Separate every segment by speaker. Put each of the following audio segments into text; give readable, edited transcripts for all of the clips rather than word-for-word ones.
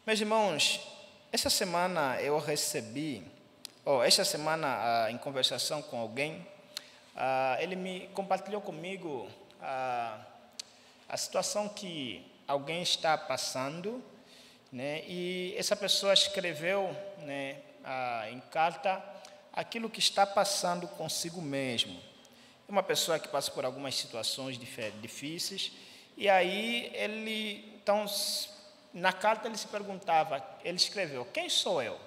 Speaker 1: Meus irmãos, essa semana eu recebi, esta semana em conversação com alguém, ele me compartilhou comigo a situação que alguém está passando, né? E essa pessoa escreveu, né, em carta aquilo que está passando consigo mesmo. É uma pessoa que passa por algumas situações difíceis, e aí ele, então, na carta ele se perguntava, ele escreveu, quem sou eu?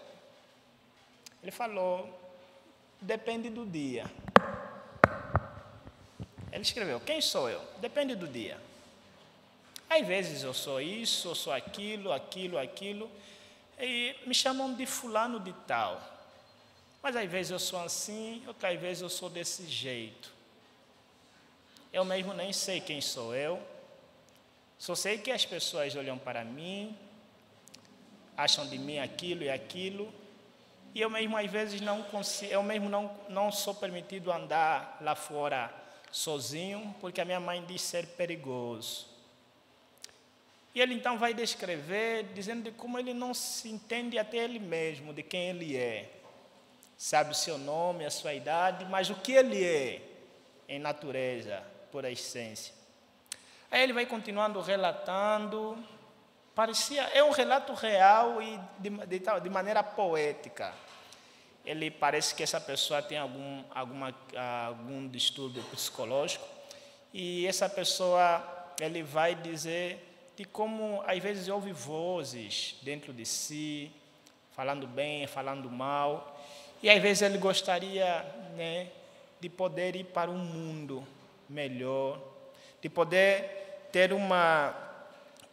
Speaker 1: Ele falou, depende do dia. Ele escreveu, quem sou eu? Depende do dia. Às vezes eu sou isso, eu sou aquilo, e me chamam de fulano de tal. Mas às vezes eu sou assim, outras vezes eu sou desse jeito. Eu mesmo nem sei quem sou eu. Só sei que as pessoas olham para mim, acham de mim aquilo e aquilo, e eu mesmo às vezes não consigo, eu mesmo não sou permitido andar lá fora sozinho, porque a minha mãe diz ser perigoso. E ele então vai descrever, dizendo de como ele não se entende até ele mesmo, de quem ele é. Sabe o seu nome, a sua idade, mas o que ele é em natureza, por essência. Aí ele vai continuando relatando, é um relato real e de maneira poética. Ele parece que essa pessoa tem algum distúrbio psicológico, e essa pessoa, ele vai dizer de como às vezes ouve vozes dentro de si, falando bem, falando mal, e às vezes ele gostaria, né, de poder ir para um mundo melhor, de poder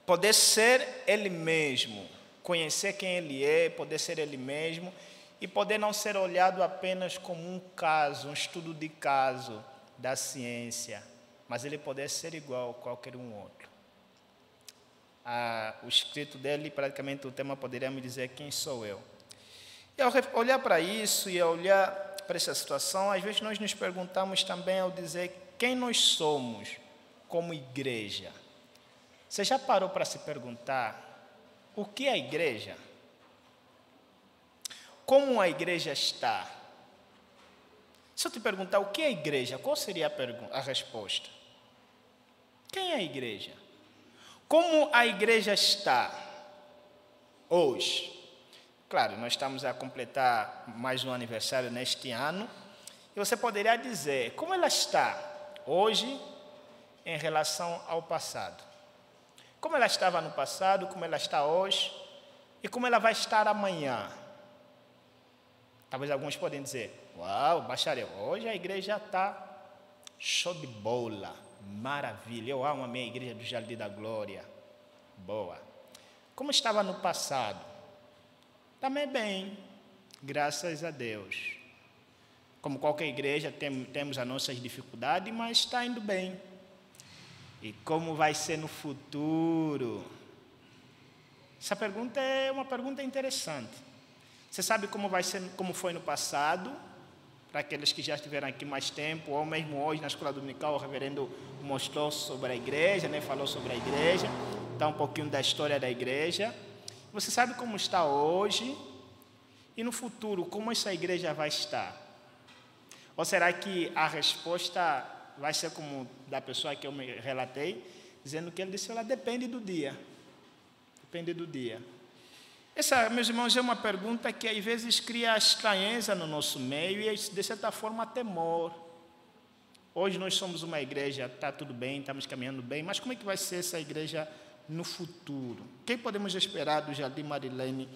Speaker 1: poder ser ele mesmo, conhecer quem ele é, poder ser ele mesmo, e poder não ser olhado apenas como um caso, um estudo de caso da ciência, mas ele poder ser igual a qualquer um outro. O escrito dele, praticamente o tema poderia me dizer quem sou eu. E ao olhar para isso e ao olhar para essa situação, às vezes nós nos perguntamos também ao dizer quem nós somos como igreja. Você já parou para se perguntar o que é a igreja? Como a igreja está? Se eu te perguntar o que é a igreja, qual seria a resposta? Quem é a igreja? Como a igreja está hoje? Claro, nós estamos a completar mais um aniversário neste ano, e você poderia dizer como ela está hoje em relação ao passado. Como ela estava no passado, como ela está hoje e como ela vai estar amanhã. Talvez alguns podem dizer, uau, bacharel, hoje a igreja está show de bola, maravilha, eu amo a minha igreja do Jardim da Glória, boa. Como estava no passado? Também bem, graças a Deus. Como qualquer igreja, temos as nossas dificuldades, mas está indo bem. E como vai ser no futuro? Essa pergunta é uma pergunta interessante. Você sabe como vai ser, como foi no passado? Para aqueles que já estiveram aqui mais tempo, ou mesmo hoje na escola dominical, o reverendo mostrou sobre a igreja, né? Falou sobre a igreja, dá um pouquinho da história da igreja. Você sabe como está hoje e no futuro, como essa igreja vai estar? Ou será que a resposta vai ser como da pessoa que eu me relatei, dizendo que ele disse, ela depende do dia. Depende do dia. Essa, meus irmãos, é uma pergunta que às vezes cria estranheza no nosso meio e, de certa forma, temor. Hoje nós somos uma igreja, está tudo bem, estamos caminhando bem, mas como é que vai ser essa igreja no futuro? O que podemos esperar do Jardim Marilene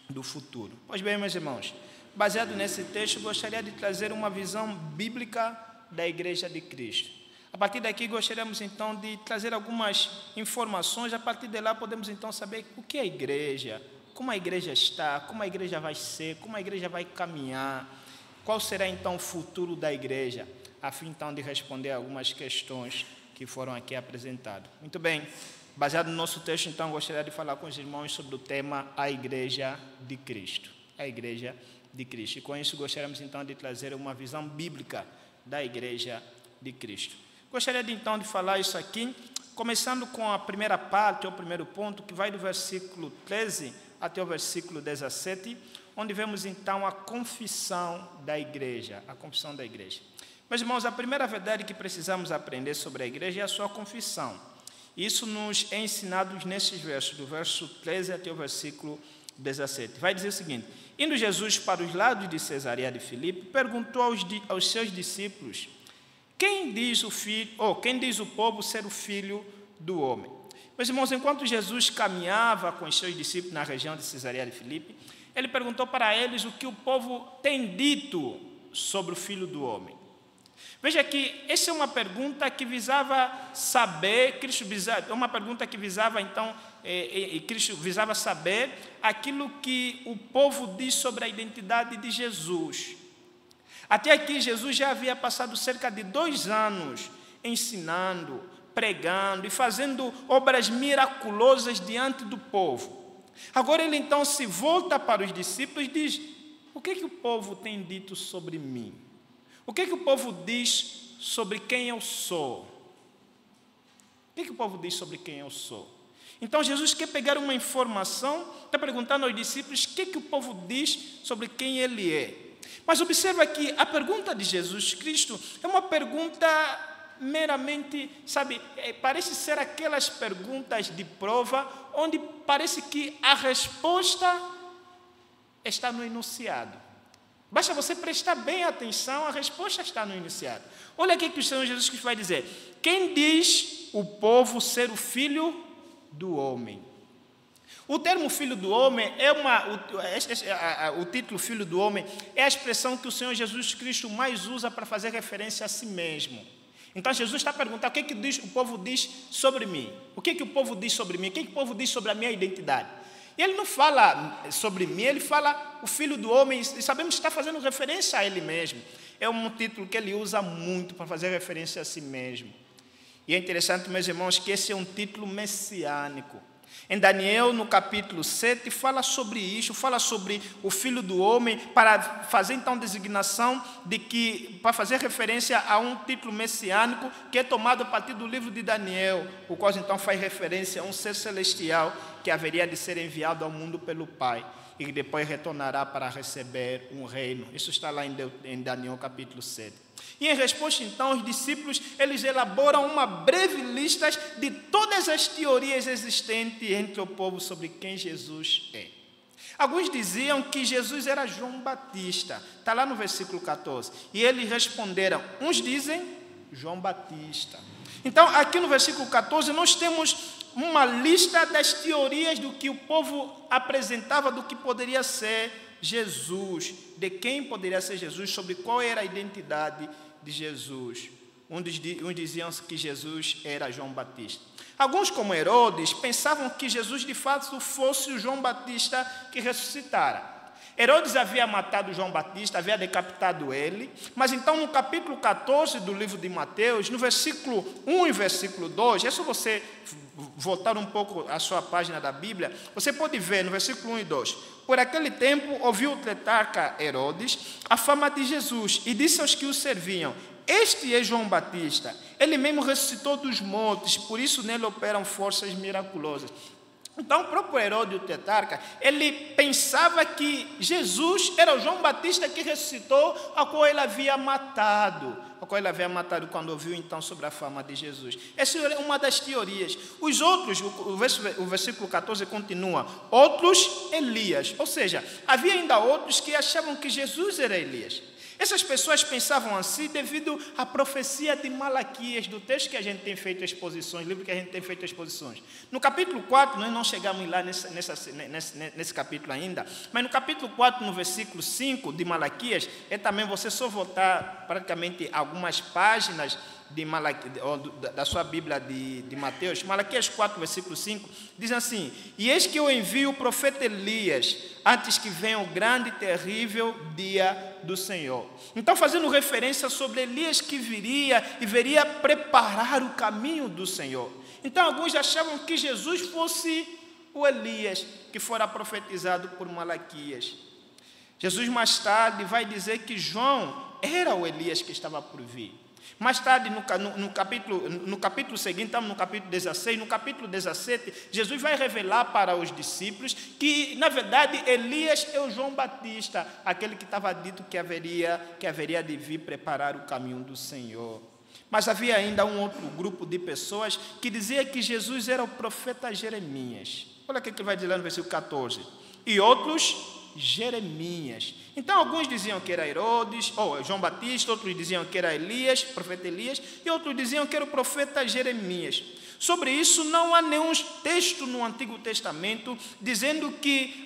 Speaker 1: do futuro? Pois bem, meus irmãos, baseado nesse texto, gostaria de trazer uma visão bíblica da Igreja de Cristo. A partir daqui, gostaríamos então de trazer algumas informações, a partir de lá podemos então saber o que é a igreja, como a igreja está, como a igreja vai ser, como a igreja vai caminhar, qual será então o futuro da igreja, a fim então de responder algumas questões que foram aqui apresentadas. Muito bem, baseado no nosso texto, então, gostaria de falar com os irmãos sobre o tema a Igreja de Cristo. A Igreja de Cristo. E com isso, gostaríamos então de trazer uma visão bíblica da Igreja de Cristo. Gostaria de então de falar isso aqui começando com a primeira parte, ou o primeiro ponto, que vai do versículo 13 até o versículo 17, onde vemos então a confissão da igreja. A confissão da igreja. Meus irmãos, a primeira verdade que precisamos aprender sobre a igreja é a sua confissão. Isso nos é ensinado nesses versos, do verso 13 até o versículo 17. Vai dizer o seguinte: indo Jesus para os lados de Cesareia de Filipe, perguntou aos seus discípulos: quem diz o povo ser o filho do homem? Meus irmãos, enquanto Jesus caminhava com os seus discípulos na região de Cesareia de Filipe, ele perguntou para eles o que o povo tem dito sobre o filho do homem. Veja que essa é uma pergunta que visava saber, uma pergunta que visava então, Cristo visava saber aquilo que o povo diz sobre a identidade de Jesus. Até aqui Jesus já havia passado cerca de 2 anos ensinando, pregando e fazendo obras miraculosas diante do povo. Agora ele então se volta para os discípulos e diz: o que o povo tem dito sobre mim? O que o povo diz sobre quem eu sou? O que o povo diz sobre quem eu sou? Então Jesus quer pegar uma informação, está perguntando aos discípulos o que o povo diz sobre quem ele é. Mas observa que a pergunta de Jesus Cristo é uma pergunta meramente, parece ser aquelas perguntas de prova, onde parece que a resposta está no enunciado. Basta você prestar bem atenção, a resposta está no enunciado. Olha aqui que o Senhor Jesus Cristo vai dizer: quem diz o povo ser o filho do homem? O termo filho do homem o título filho do homem é a expressão que o Senhor Jesus Cristo mais usa para fazer referência a si mesmo. Então Jesus está perguntando: o que o povo diz sobre mim? O que o povo diz sobre mim? O que o povo diz sobre a minha identidade? E ele não fala sobre mim, ele fala o filho do homem, e sabemos que está fazendo referência a ele mesmo. É um título que ele usa muito para fazer referência a si mesmo. E é interessante, meus irmãos, que esse é um título messiânico. Em Daniel, no capítulo 7, fala sobre isso, fala sobre o Filho do Homem, para fazer então designação para fazer referência a um título messiânico que é tomado a partir do livro de Daniel, o qual então faz referência a um ser celestial que haveria de ser enviado ao mundo pelo Pai e que depois retornará para receber um reino. Isso está lá em Daniel capítulo 7. E em resposta, então, os discípulos, eles elaboram uma breve lista de todas as teorias existentes entre o povo sobre quem Jesus é. Alguns diziam que Jesus era João Batista, está lá no versículo 14. E eles responderam: uns dizem João Batista. Então, aqui no versículo 14, nós temos uma lista das teorias do que o povo apresentava do que poderia ser Jesus, de quem poderia ser Jesus, sobre qual era a identidade de Jesus. Uns diziam que Jesus era João Batista. Alguns, como Herodes, pensavam que Jesus de fato fosse o João Batista que ressuscitara. Herodes havia matado João Batista, havia decapitado ele, mas então no capítulo 14 do livro de Mateus, no versículo 1 e versículo 2, é só você voltar um pouco a sua página da Bíblia, você pode ver no versículo 1 e 2: por aquele tempo ouviu o tetrarca Herodes a fama de Jesus e disse aos que o serviam: este é João Batista, ele mesmo ressuscitou dos mortos, por isso nele operam forças miraculosas. Então o próprio Herodes, o tetrarca, ele pensava que Jesus era o João Batista que ressuscitou, a qual ele havia matado. Quando ouviu então sobre a fama de Jesus. Essa é uma das teorias. Os outros, o versículo 14 continua: outros Elias. Ou seja, havia ainda outros que achavam que Jesus era Elias. Essas pessoas pensavam assim devido à profecia de Malaquias, do texto que a gente tem feito exposições, livro que a gente tem feito exposições. No capítulo 4, nós não chegamos lá nesse capítulo ainda, mas no capítulo 4, no versículo 5 de Malaquias, é também você só voltar praticamente algumas páginas da sua Bíblia de Mateus. Malaquias 4, versículo 5, diz assim: e eis que eu envio o profeta Elias, antes que venha o grande e terrível dia do Senhor. Então, fazendo referência sobre Elias que viria e veria preparar o caminho do Senhor. Então, alguns achavam que Jesus fosse o Elias que fora profetizado por Malaquias. Jesus mais tarde vai dizer que João era o Elias que estava por vir. Mais tarde, no capítulo seguinte, estamos no capítulo 16, no capítulo 17, Jesus vai revelar para os discípulos que, na verdade, Elias é o João Batista, aquele que estava dito que haveria de vir preparar o caminho do Senhor. Mas havia ainda um outro grupo de pessoas que dizia que Jesus era o profeta Jeremias. Olha o que ele vai dizer lá no versículo 14. E outros, Jeremias. Então alguns diziam que era Herodes, ou João Batista, outros diziam que era Elias, profeta Elias, e outros diziam que era o profeta Jeremias. Sobre isso não há nenhum texto no Antigo Testamento dizendo que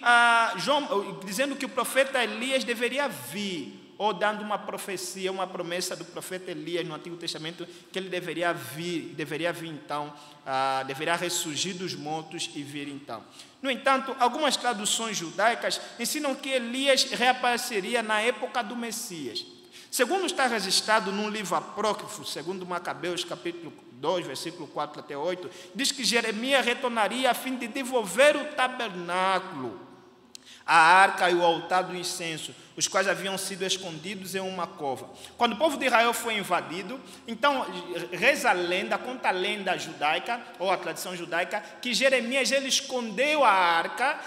Speaker 1: o profeta Elias deveria vir, ou dando uma profecia, uma promessa do profeta Elias no Antigo Testamento, que ele deveria vir então, deveria ressurgir dos mortos e vir então. No entanto, algumas traduções judaicas ensinam que Elias reapareceria na época do Messias. Segundo está registrado num livro apócrifo, segundo Macabeus, capítulo 2, versículo 4 até 8, diz que Jeremias retornaria a fim de devolver o tabernáculo, a arca e o altar do incenso, os quais haviam sido escondidos em uma cova. Quando o povo de Israel foi invadido, então conta a lenda judaica, ou a tradição judaica, que Jeremias ele escondeu a arca,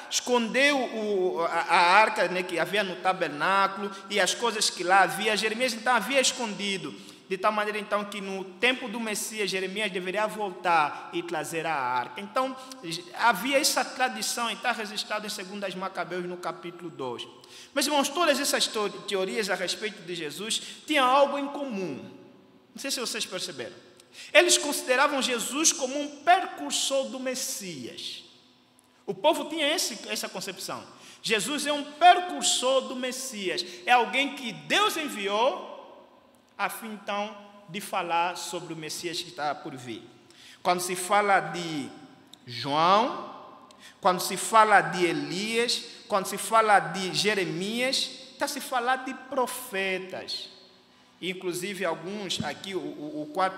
Speaker 1: a arca, né, que havia no tabernáculo e as coisas que lá havia. Jeremias então havia escondido, de tal maneira então que no tempo do Messias, Jeremias deveria voltar e trazer a arca. Então, havia essa tradição, e está registrado em 2 Macabeus, no capítulo 2. Mas, irmãos, todas essas teorias a respeito de Jesus tinham algo em comum. Não sei se vocês perceberam. Eles consideravam Jesus como um precursor do Messias. O povo tinha essa concepção. Jesus é um precursor do Messias. É alguém que Deus enviou a fim, então, de falar sobre o Messias que está por vir. Quando se fala de João, quando se fala de Elias, quando se fala de Jeremias, está se falar de profetas. Inclusive, alguns, aqui,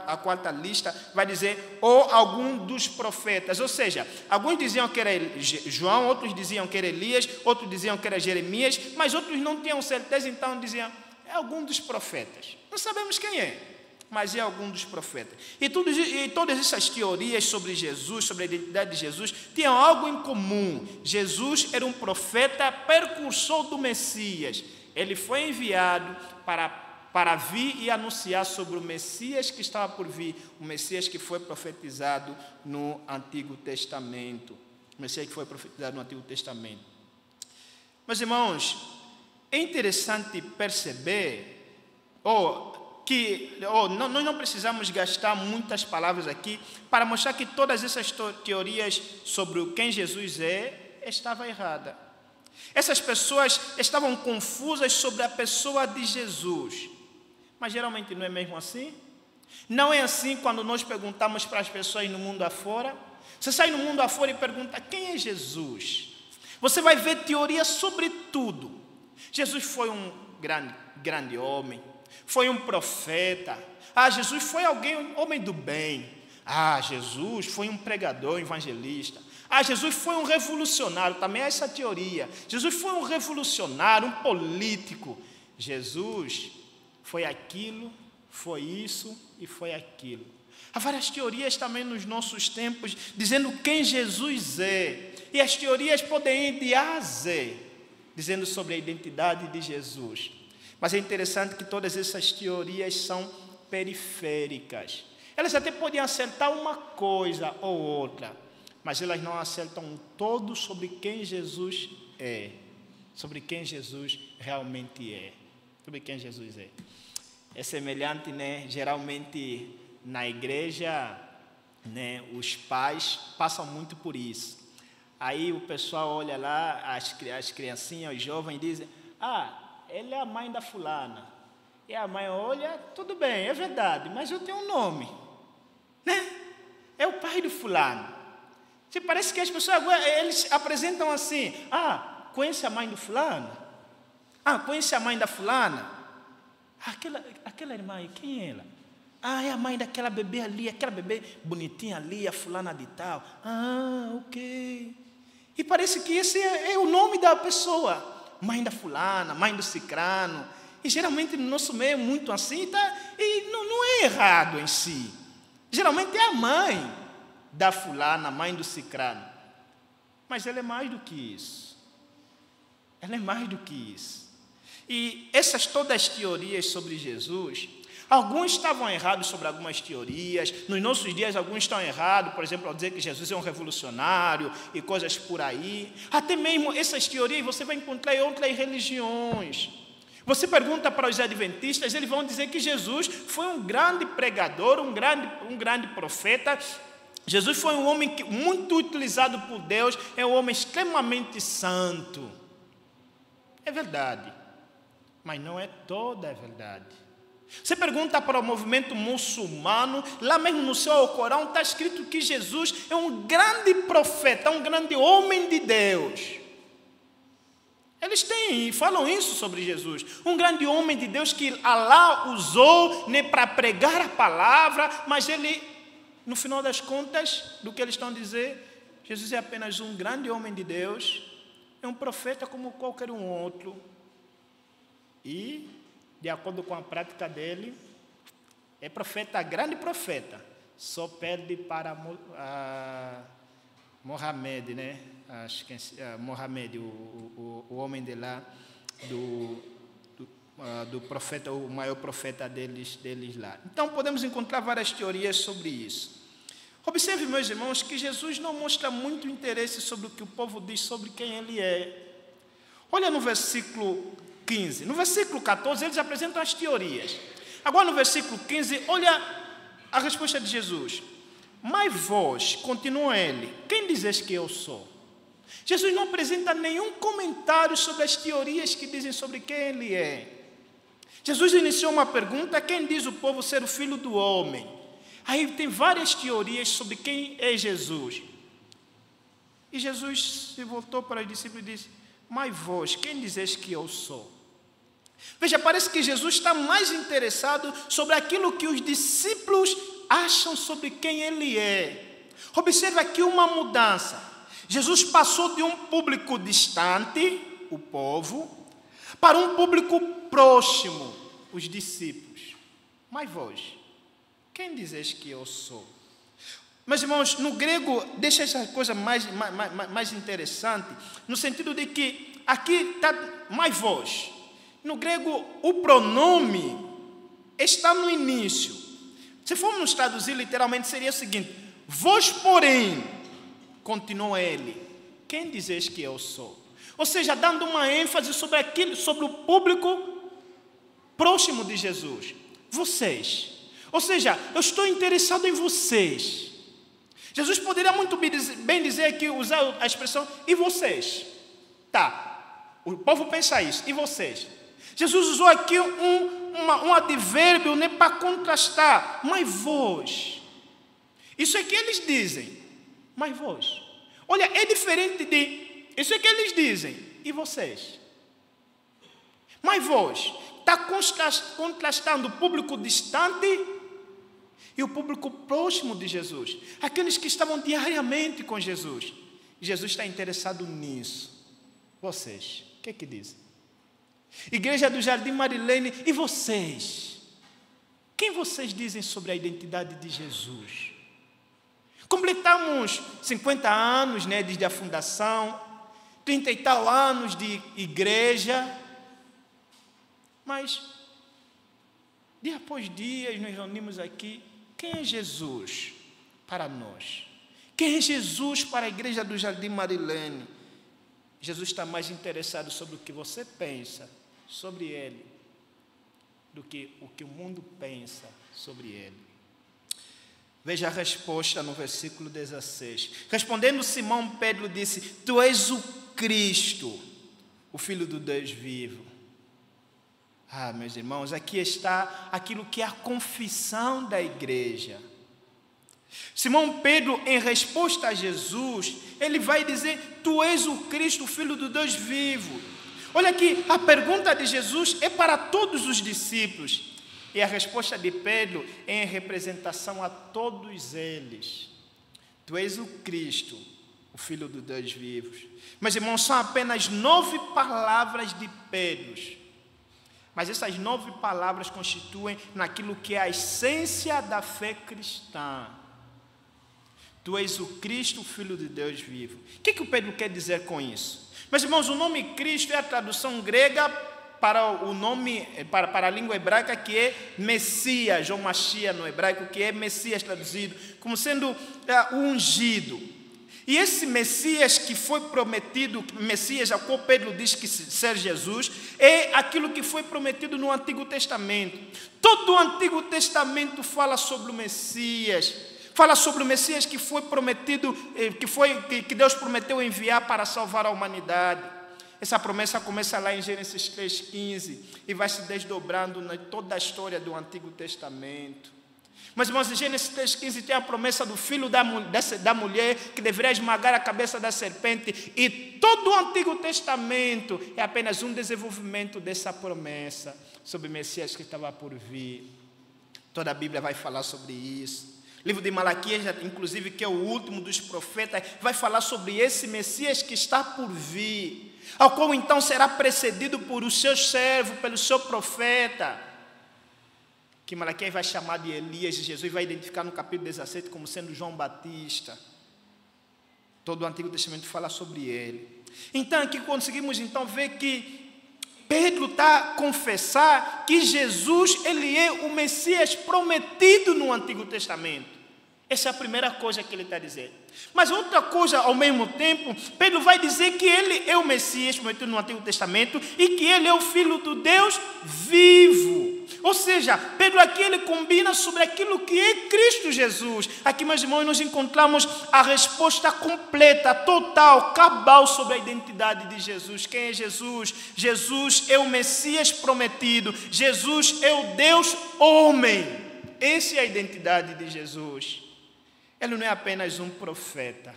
Speaker 1: a quarta lista, vai dizer, ou algum dos profetas. Ou seja, alguns diziam que era João, outros diziam que era Elias, outros diziam que era Jeremias, mas outros não tinham certeza, então diziam, é algum dos profetas. Não sabemos quem é, mas é algum dos profetas. E todas essas teorias sobre Jesus, sobre a identidade de Jesus, tinham algo em comum. Jesus era um profeta precursor do Messias. Ele foi enviado para vir e anunciar sobre o Messias que estava por vir, o Messias que foi profetizado no Antigo Testamento. O Messias que foi profetizado no Antigo Testamento. Meus irmãos, é interessante perceber nós não precisamos gastar muitas palavras aqui para mostrar que todas essas teorias sobre quem Jesus estavam erradas. Essas pessoas estavam confusas sobre a pessoa de Jesus. Mas geralmente não é mesmo assim? Não é assim quando nós perguntamos para as pessoas no mundo afora? Você sai no mundo afora e pergunta, quem é Jesus? Você vai ver teorias sobre tudo. Jesus foi um grande homem, foi um profeta. Jesus foi homem do bem. Jesus foi um pregador, evangelista. Jesus foi um revolucionário, também há essa teoria. Jesus foi um revolucionário, um político. Jesus foi aquilo, foi isso e foi aquilo. Há várias teorias também nos nossos tempos, dizendo quem Jesus é. E as teorias podem ir de A a Z, dizendo sobre a identidade de Jesus. Mas é interessante que todas essas teorias são periféricas. Elas até podem acertar uma coisa ou outra, mas elas não acertam um todo sobre quem Jesus é, sobre quem Jesus realmente é, sobre quem Jesus é. É semelhante, né? Geralmente na igreja, né, os pais passam muito por isso. Aí o pessoal olha lá, as criancinhas, os jovens dizem, ela é a mãe da fulana. E a mãe olha, tudo bem, é verdade, mas eu tenho um nome, né? É o pai do fulano. Parece que as pessoas agora, eles apresentam assim, conhece a mãe do fulano? Conhece a mãe da fulana? Aquela irmã aí, quem é ela? É a mãe daquela bebê ali, aquela bebê bonitinha ali, a fulana de tal. Ok. E parece que esse é o nome da pessoa. Mãe da fulana, mãe do cicrano. E geralmente no nosso meio é muito assim, E não é errado em si. Geralmente é a mãe da fulana, a mãe do cicrano. Mas ela é mais do que isso. Ela é mais do que isso. E todas as teorias sobre Jesus, alguns estavam errados sobre algumas teorias. Nos nossos dias, alguns estão errados, por exemplo, ao dizer que Jesus é um revolucionário e coisas por aí. Até mesmo essas teorias você vai encontrar em outras religiões. Você pergunta para os adventistas, eles vão dizer que Jesus foi um grande pregador, um grande profeta. Jesus foi um homem muito utilizado por Deus, é um homem extremamente santo. É verdade, mas não é toda a verdade. Você pergunta para o movimento muçulmano, lá mesmo no seu Corão está escrito que Jesus é um grande profeta, um grande homem de Deus. Eles falam isso sobre Jesus, um grande homem de Deus que Alá usou para pregar a palavra, mas ele, no final das contas, do que eles estão a dizer, Jesus é apenas um grande homem de Deus, é um profeta como qualquer um outro. E, de acordo com a prática dele, é profeta, grande profeta, só perde para Mohamed, né? Acho que é Mohamed, o homem de lá, do profeta, o maior profeta deles lá. Então, podemos encontrar várias teorias sobre isso. Observe, meus irmãos, que Jesus não mostra muito interesse sobre o que o povo diz sobre quem ele é. Olha no versículo 15. No versículo 14, eles apresentam as teorias. Agora, no versículo 15, olha a resposta de Jesus. Mas vós, continua ele, quem dizes que eu sou? Jesus não apresenta nenhum comentário sobre as teorias que dizem sobre quem ele é. Jesus iniciou uma pergunta: quem diz o povo ser o filho do homem? Aí tem várias teorias sobre quem é Jesus. E Jesus se voltou para os discípulos e disse: mas vós, quem dizes que eu sou? Veja, parece que Jesus está mais interessado sobre aquilo que os discípulos acham sobre quem ele é. Observe aqui uma mudança. Jesus passou de um público distante, o povo, para um público próximo, os discípulos. Mas vós, quem dizes que eu sou? Meus irmãos, no grego, deixa essa coisa mais interessante, no sentido de que aqui está mais vós. No grego, o pronome está no início. Se formos traduzir literalmente, seria o seguinte: vós, porém, continua ele, quem dizes que eu sou? Ou seja, dando uma ênfase sobre o público próximo de Jesus. Vocês. Ou seja, eu estou interessado em vocês. Jesus poderia muito bem dizer aqui, usar a expressão, e vocês? Tá, o povo pensa isso, e vocês? Jesus usou aqui um advérbio, né, para contrastar, mas vós. Isso é que eles dizem, mas vós. Olha, é diferente de, isso é que eles dizem, e vocês? Mas vós, está contrastando o público distante e o público próximo de Jesus, aqueles que estavam diariamente com Jesus. Jesus está interessado nisso. Vocês, o que dizem? Igreja do Jardim Marilene, e vocês? Quem vocês dizem sobre a identidade de Jesus? Completamos 50 anos, né, desde a fundação, 30 e tal anos de igreja, mas dia após dia nos reunimos aqui. Quem é Jesus para nós? Quem é Jesus para a Igreja do Jardim Marilene? Jesus está mais interessado sobre o que você pensa sobre Ele do que o que o mundo pensa sobre Ele. Veja a resposta no versículo 16. Respondendo Simão, Pedro disse: tu és o Cristo, o Filho do Deus vivo. Ah, meus irmãos, aqui está aquilo que é a confissão da igreja. Simão Pedro, em resposta a Jesus, ele vai dizer: tu és o Cristo, o Filho do Deus vivo. Olha aqui, a pergunta de Jesus é para todos os discípulos, e a resposta de Pedro é em representação a todos eles. Tu és o Cristo, o Filho do Deus vivo. Mas, irmãos, são apenas 9 palavras de Pedro. Mas essas 9 palavras constituem naquilo que é a essência da fé cristã. Tu és o Cristo, o Filho de Deus vivo. O que o Pedro quer dizer com isso? Meus irmãos, o nome Cristo é a tradução grega para o nome, para a língua hebraica, que é Messias, ou Mashiach no hebraico, que é Messias traduzido como sendo o ungido. E esse Messias que foi prometido, Messias a qual Pedro diz que ser Jesus, é aquilo que foi prometido no Antigo Testamento. Todo o Antigo Testamento fala sobre o Messias, fala sobre o Messias que foi prometido, que Deus prometeu enviar para salvar a humanidade. Essa promessa começa lá em Gênesis 3,15 e vai se desdobrando em toda a história do Antigo Testamento. Mas, irmãos, em Gênesis 3,15 tem a promessa do filho da mulher que deveria esmagar a cabeça da serpente. E todo o Antigo Testamento é apenas um desenvolvimento dessa promessa sobre o Messias que estava por vir. Toda a Bíblia vai falar sobre isso. O livro de Malaquias, inclusive, que é o último dos profetas, vai falar sobre esse Messias que está por vir, ao qual então será precedido por o seu servo, pelo seu profeta, que Malaquias vai chamar de Elias, e Jesus vai identificar no capítulo 17 como sendo João Batista. Todo o Antigo Testamento fala sobre ele. Então aqui conseguimos então ver que Pedro está a confessar que Jesus, ele é o Messias prometido no Antigo Testamento. Essa é a primeira coisa que ele está a dizer. Mas outra coisa, ao mesmo tempo, Pedro vai dizer que ele é o Messias prometido no Antigo Testamento e que ele é o Filho do Deus vivo. Ou seja, Pedro aqui ele combina sobre aquilo que é Cristo Jesus. Aqui, meus irmãos, nós encontramos a resposta completa, total, cabal sobre a identidade de Jesus. Quem é Jesus? Jesus é o Messias prometido. Jesus é o Deus homem. Essa é a identidade de Jesus. Ele não é apenas um profeta.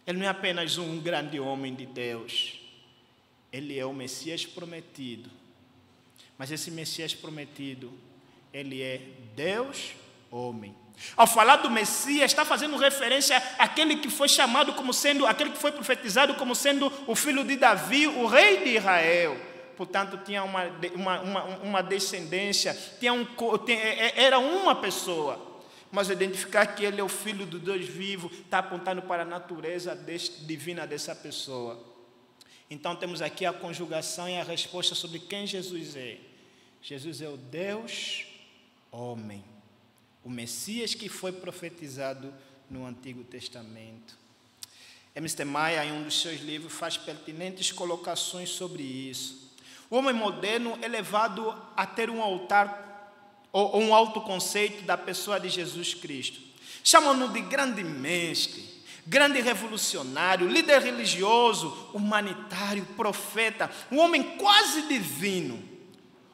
Speaker 1: Ele não é apenas um grande homem de Deus. Ele é o Messias prometido. Mas esse Messias prometido, ele é Deus homem. Ao falar do Messias, está fazendo referência àquele que foi chamado como sendo, aquele que foi profetizado como sendo o filho de Davi, o rei de Israel. Portanto, tinha uma descendência, era uma pessoa. Mas identificar que ele é o Filho do Deus vivo, está apontando para a natureza divina dessa pessoa. Então temos aqui a conjugação e a resposta sobre quem Jesus é. Jesus é o Deus homem, o Messias que foi profetizado no Antigo Testamento. M.S. Maia, em um dos seus livros, faz pertinentes colocações sobre isso. O homem moderno é levado a ter um altar ou um autoconceito da pessoa de Jesus Cristo. Chamam-no de grande mestre, grande revolucionário, líder religioso, humanitário, profeta, um homem quase divino,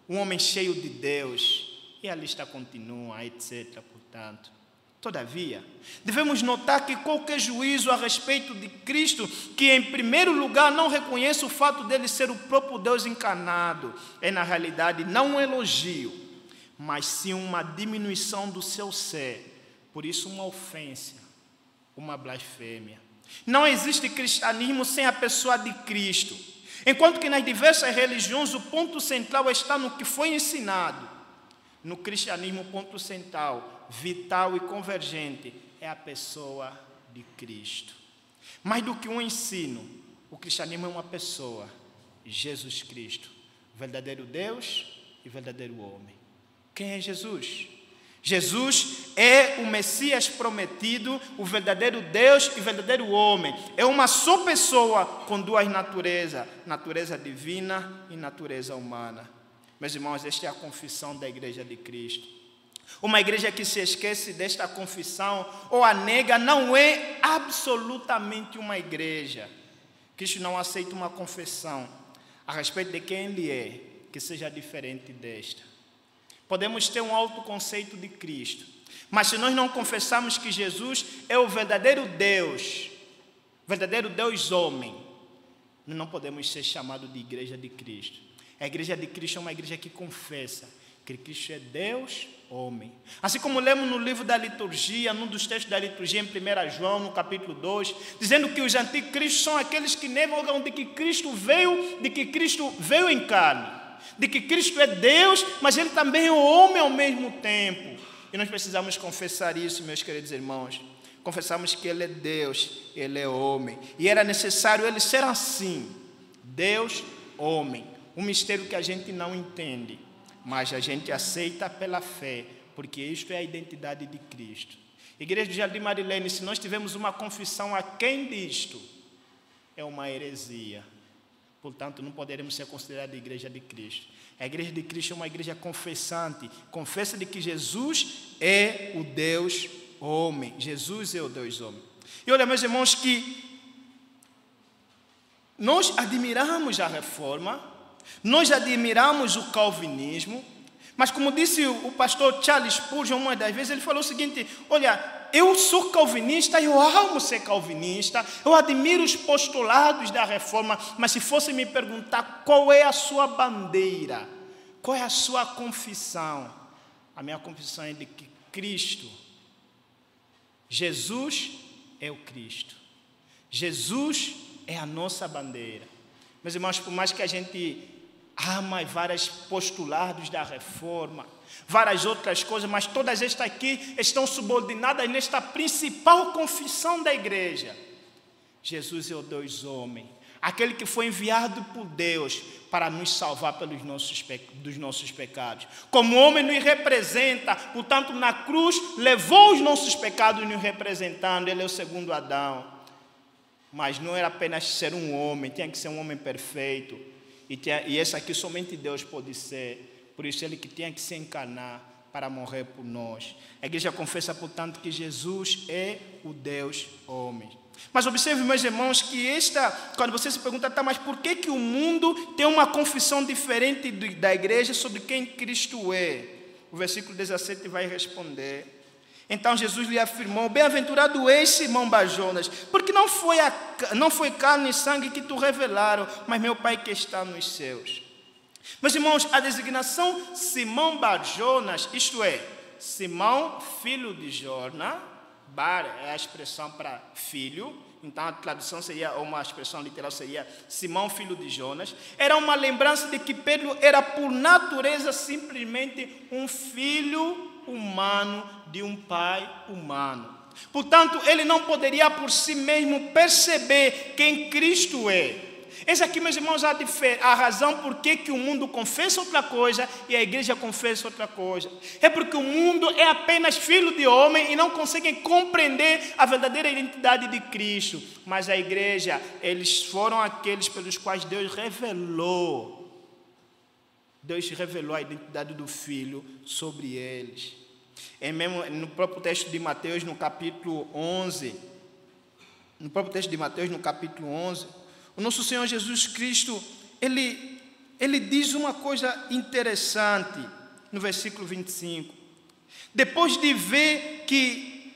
Speaker 1: um homem cheio de Deus. E a lista continua, etc. Portanto, todavia, devemos notar que qualquer juízo a respeito de Cristo, que em primeiro lugar não reconhece o fato dele ser o próprio Deus encarnado, é na realidade não um elogio, mas sim uma diminuição do seu ser, por isso uma ofensa, uma blasfêmia. Não existe cristianismo sem a pessoa de Cristo, enquanto que nas diversas religiões o ponto central está no que foi ensinado. No cristianismo o ponto central, vital e convergente, é a pessoa de Cristo. Mais do que um ensino, o cristianismo é uma pessoa, Jesus Cristo, verdadeiro Deus e verdadeiro homem. Quem é Jesus? Jesus é o Messias prometido, o verdadeiro Deus e verdadeiro homem. É uma só pessoa com duas naturezas, natureza divina e natureza humana. Meus irmãos, esta é a confissão da Igreja de Cristo. Uma igreja que se esquece desta confissão ou a nega não é absolutamente uma igreja. Cristo não aceita uma confissão a respeito de quem Ele é, que seja diferente desta. Podemos ter um autoconceito de Cristo, mas se nós não confessarmos que Jesus é o verdadeiro Deus homem, nós não podemos ser chamados de igreja de Cristo. A igreja de Cristo é uma igreja que confessa que Cristo é Deus homem. Assim como lemos no livro da liturgia, num dos textos da liturgia em 1 João, no capítulo 2, dizendo que os anticristos são aqueles que negam de que Cristo veio em carne. de que Cristo é Deus, mas Ele também é homem ao mesmo tempo. E nós precisamos confessar isso, meus queridos irmãos. Confessamos que Ele é Deus, Ele é homem. E era necessário Ele ser assim, Deus, homem. Um mistério que a gente não entende, mas a gente aceita pela fé, porque isto é a identidade de Cristo. Igreja do Jardim Marilene, se nós tivermos uma confissão aquém disto, é uma heresia. Portanto, não poderemos ser considerados a igreja de Cristo. A igreja de Cristo é uma igreja confessante. Confessa de que Jesus é o Deus homem. Jesus é o Deus homem. E olha, meus irmãos, que nós admiramos a reforma, nós admiramos o calvinismo, mas como disse o pastor Charles Spurgeon uma das vezes, ele falou o seguinte: olha, eu sou calvinista, eu amo ser calvinista, eu admiro os postulados da reforma, mas se fosse me perguntar qual é a sua bandeira, qual é a sua confissão, a minha confissão é de que Cristo, Jesus é o Cristo, Jesus é a nossa bandeira. Meus irmãos, por mais que a gente ama vários postulados da reforma, várias outras coisas, mas todas estas aqui estão subordinadas nesta principal confissão da igreja: Jesus é o Deus homem, aquele que foi enviado por Deus para nos salvar dos nossos pecados. Como homem nos representa, portanto na cruz levou os nossos pecados nos representando. Ele é o segundo Adão, mas não era apenas ser um homem, tinha que ser um homem perfeito. E esse aqui somente Deus pode ser. Por isso Ele que tinha que se encarnar para morrer por nós. A igreja confessa, portanto, que Jesus é o Deus homem. Mas observe, meus irmãos, que quando você se pergunta, tá, mas por que o mundo tem uma confissão diferente da igreja sobre quem Cristo é? O versículo 17 vai responder. Então Jesus lhe afirmou: bem-aventurado és, Simão Barjonas, porque não foi carne e sangue que te revelaram, mas meu Pai que está nos céus. Meus irmãos, a designação Simão Barjonas, isto é, Simão, filho de Jona, Bar é a expressão para filho, então a tradução seria, ou uma expressão literal seria Simão, filho de Jonas, era uma lembrança de que Pedro era por natureza simplesmente um filho humano de um pai humano. Portanto, ele não poderia por si mesmo perceber quem Cristo é. Essa aqui, meus irmãos, a razão por que o mundo confessa outra coisa e a igreja confessa outra coisa. É porque o mundo é apenas filho de homem e não conseguem compreender a verdadeira identidade de Cristo. Mas a igreja, eles foram aqueles pelos quais Deus revelou. Deus revelou a identidade do Filho sobre eles. É mesmo no próprio texto de Mateus, no capítulo 11, o nosso Senhor Jesus Cristo, ele diz uma coisa interessante no versículo 25. Depois de ver que,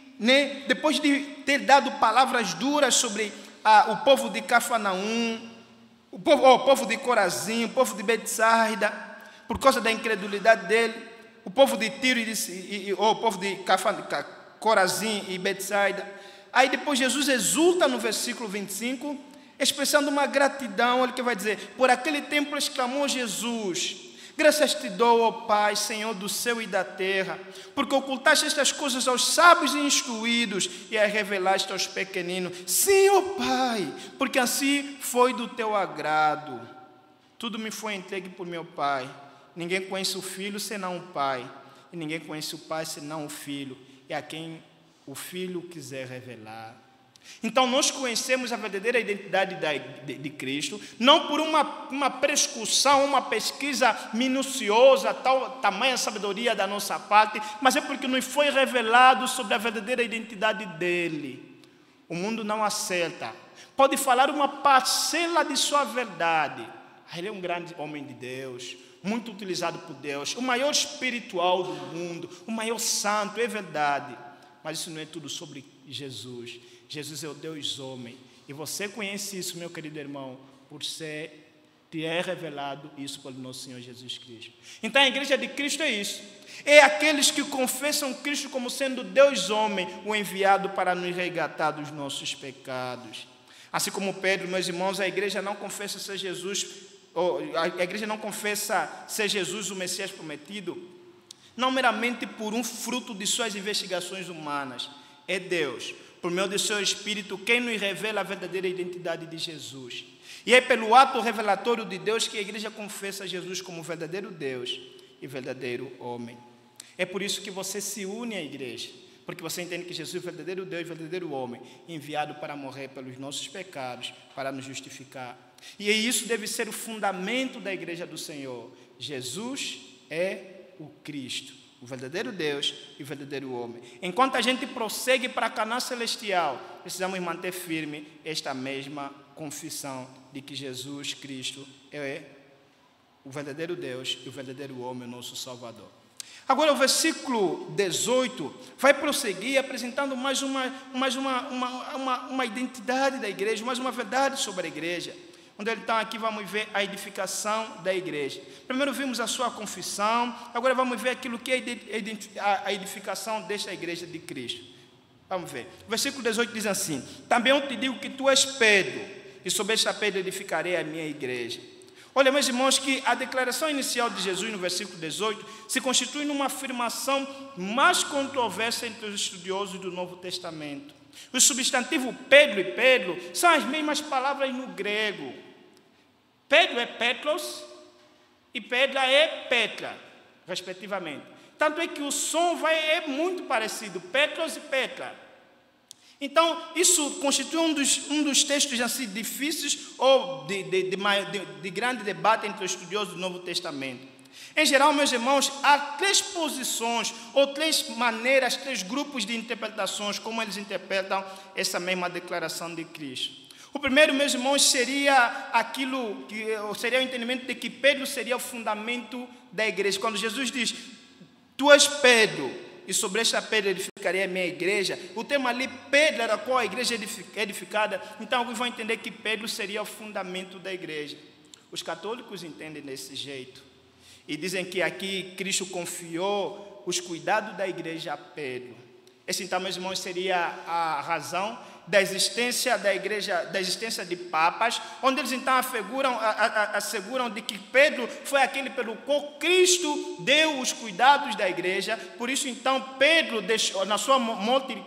Speaker 1: depois de ter dado palavras duras sobre o povo de Cafarnaum, o povo de Corazim, o povo de Betsaida, por causa da incredulidade dele, o povo de Tiro o povo de Corazim e Betsaida. Aí depois Jesus exulta no versículo 25, expressando uma gratidão. Olha o que vai dizer: por aquele tempo exclamou Jesus: graças te dou, ó Pai, Senhor do céu e da terra, porque ocultaste estas coisas aos sábios e instruídos e as revelaste aos pequeninos. Sim, ó Pai, porque assim foi do teu agrado. Tudo me foi entregue por meu Pai. Ninguém conhece o Filho senão o Pai, e ninguém conhece o Pai senão o Filho, e a quem o Filho quiser revelar. Então nós conhecemos a verdadeira identidade de Cristo, não por uma prescrição, uma pesquisa minuciosa, tamanha sabedoria da nossa parte, mas é porque nos foi revelado sobre a verdadeira identidade dele. O mundo não acerta, pode falar uma parcela de sua verdade. Ele é um grande homem de Deus, muito utilizado por Deus, o maior espiritual do mundo, o maior santo, é verdade. Mas isso não é tudo sobre Jesus. Jesus é o Deus homem. E você conhece isso, meu querido irmão, por ser, te é revelado isso pelo nosso Senhor Jesus Cristo. Então a igreja de Cristo é isso. É aqueles que confessam Cristo como sendo Deus homem, o enviado para nos resgatar dos nossos pecados. Assim como Pedro, meus irmãos, a igreja não confessa ser Jesus a igreja não confessa ser Jesus o Messias prometido, não meramente por um fruto de suas investigações humanas. É Deus, por meio do seu Espírito, quem nos revela a verdadeira identidade de Jesus. E é pelo ato revelatório de Deus que a igreja confessa Jesus como verdadeiro Deus e verdadeiro homem. É por isso que você se une à igreja, porque você entende que Jesus é o verdadeiro Deus e verdadeiro homem, enviado para morrer pelos nossos pecados, para nos justificar. E isso deve ser o fundamento da igreja do Senhor. Jesus é o Cristo, o verdadeiro Deus e o verdadeiro homem. Enquanto a gente prossegue para Canaã celestial, precisamos manter firme esta mesma confissão de que Jesus Cristo é o verdadeiro Deus e o verdadeiro homem, o nosso Salvador. Agora o versículo 18 vai prosseguir apresentando mais uma identidade da igreja, mais uma verdade sobre a igreja. Onde ele está aqui, vamos ver a edificação da igreja. Primeiro vimos a sua confissão, agora vamos ver aquilo que é a edificação desta igreja de Cristo. Vamos ver. O versículo 18 diz assim: também eu te digo que tu és Pedro, e sobre esta pedra edificarei a minha igreja. Olha, meus irmãos, que a declaração inicial de Jesus no versículo 18 se constitui numa afirmação mais controversa entre os estudiosos do Novo Testamento. O substantivo Pedro e Pedro são as mesmas palavras no grego. Pedro é Petros e Pedra é Petra, respectivamente. Tanto é que o som é muito parecido, Petros e Petra. Então, isso constitui um dos textos assim, difíceis ou de grande debate entre os estudiosos do Novo Testamento. Em geral, meus irmãos, há 3 posições ou 3 maneiras, 3 grupos de interpretações, como eles interpretam essa mesma declaração de Cristo. O primeiro, meus irmãos, seria seria o entendimento de que Pedro seria o fundamento da igreja. Quando Jesus diz, tu és Pedro, e sobre esta pedra edificarei a minha igreja, o termo ali, pedra, era qual a igreja edificada. Então, alguns vão entender que Pedro seria o fundamento da igreja. Os católicos entendem desse jeito. E dizem que aqui Cristo confiou os cuidados da igreja a Pedro. Esse, então, meus irmãos, seria a razão da existência da igreja, da existência de papas, onde eles então asseguram de que Pedro foi aquele pelo qual Cristo deu os cuidados da igreja. Por isso, então, Pedro deixou, na sua morte,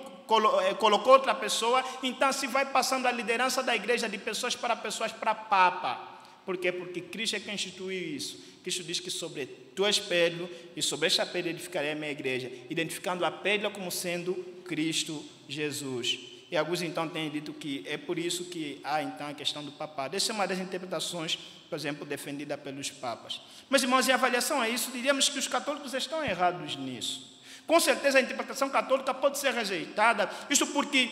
Speaker 1: colocou outra pessoa. Então, se vai passando a liderança da igreja de pessoas para papa. Por quê? Porque Cristo é quem instituiu isso. Cristo diz que sobre tu és Pedro, e sobre esta pedra edificarei a minha igreja, identificando a pedra como sendo Cristo Jesus. E alguns então têm dito que é por isso que há então a questão do papado. Essa é uma das interpretações, por exemplo, defendida pelos papas. Mas, irmãos, em avaliação a isso, diríamos que os católicos estão errados nisso. Com certeza a interpretação católica pode ser rejeitada, isto porque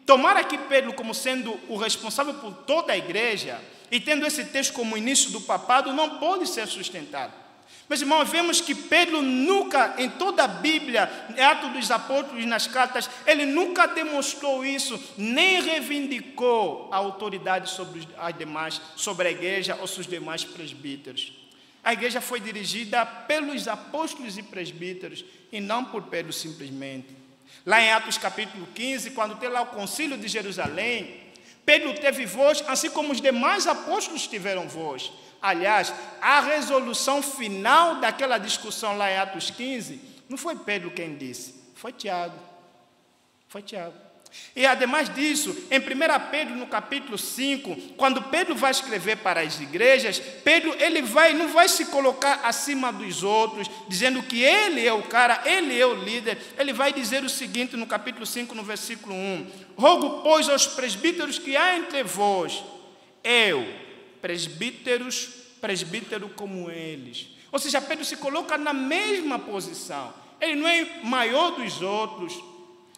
Speaker 1: tomar aqui Pedro como sendo o responsável por toda a igreja, e tendo esse texto como início do papado, não pode ser sustentado. Meus irmãos, vemos que Pedro nunca, em toda a Bíblia, Atos dos Apóstolos, nas cartas, ele nunca demonstrou isso, nem reivindicou a autoridade sobre a igreja ou seus demais presbíteros. A igreja foi dirigida pelos apóstolos e presbíteros, e não por Pedro simplesmente. Lá em Atos capítulo 15, quando tem lá o concílio de Jerusalém, Pedro teve voz, assim como os demais apóstolos tiveram voz. Aliás, a resolução final daquela discussão lá em Atos 15, não foi Pedro quem disse, foi Tiago. Foi Tiago. E ademais disso, em 1 Pedro, no capítulo 5, quando Pedro vai escrever para as igrejas, Pedro não vai se colocar acima dos outros, dizendo que ele é o cara, ele é o líder. Ele vai dizer o seguinte no capítulo 5, no versículo 1: rogo, pois, aos presbíteros que há entre vós, eu, presbítero como eles. Ou seja, Pedro se coloca na mesma posição. Ele não é maior dos outros,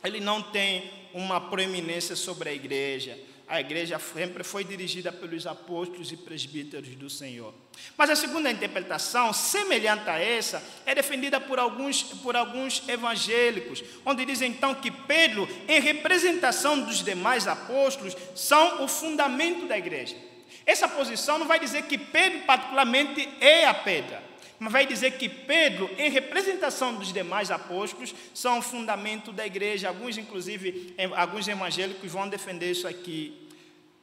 Speaker 1: ele não tem uma proeminência sobre a igreja. A igreja sempre foi dirigida pelos apóstolos e presbíteros do Senhor. Mas a segunda interpretação, semelhante a essa, é defendida por alguns evangélicos, onde dizem então que Pedro, em representação dos demais apóstolos, são o fundamento da igreja. Essa posição não vai dizer que Pedro particularmente é a pedra, mas vai dizer que Pedro, em representação dos demais apóstolos, são o fundamento da igreja. Alguns, inclusive, alguns evangélicos vão defender isso aqui.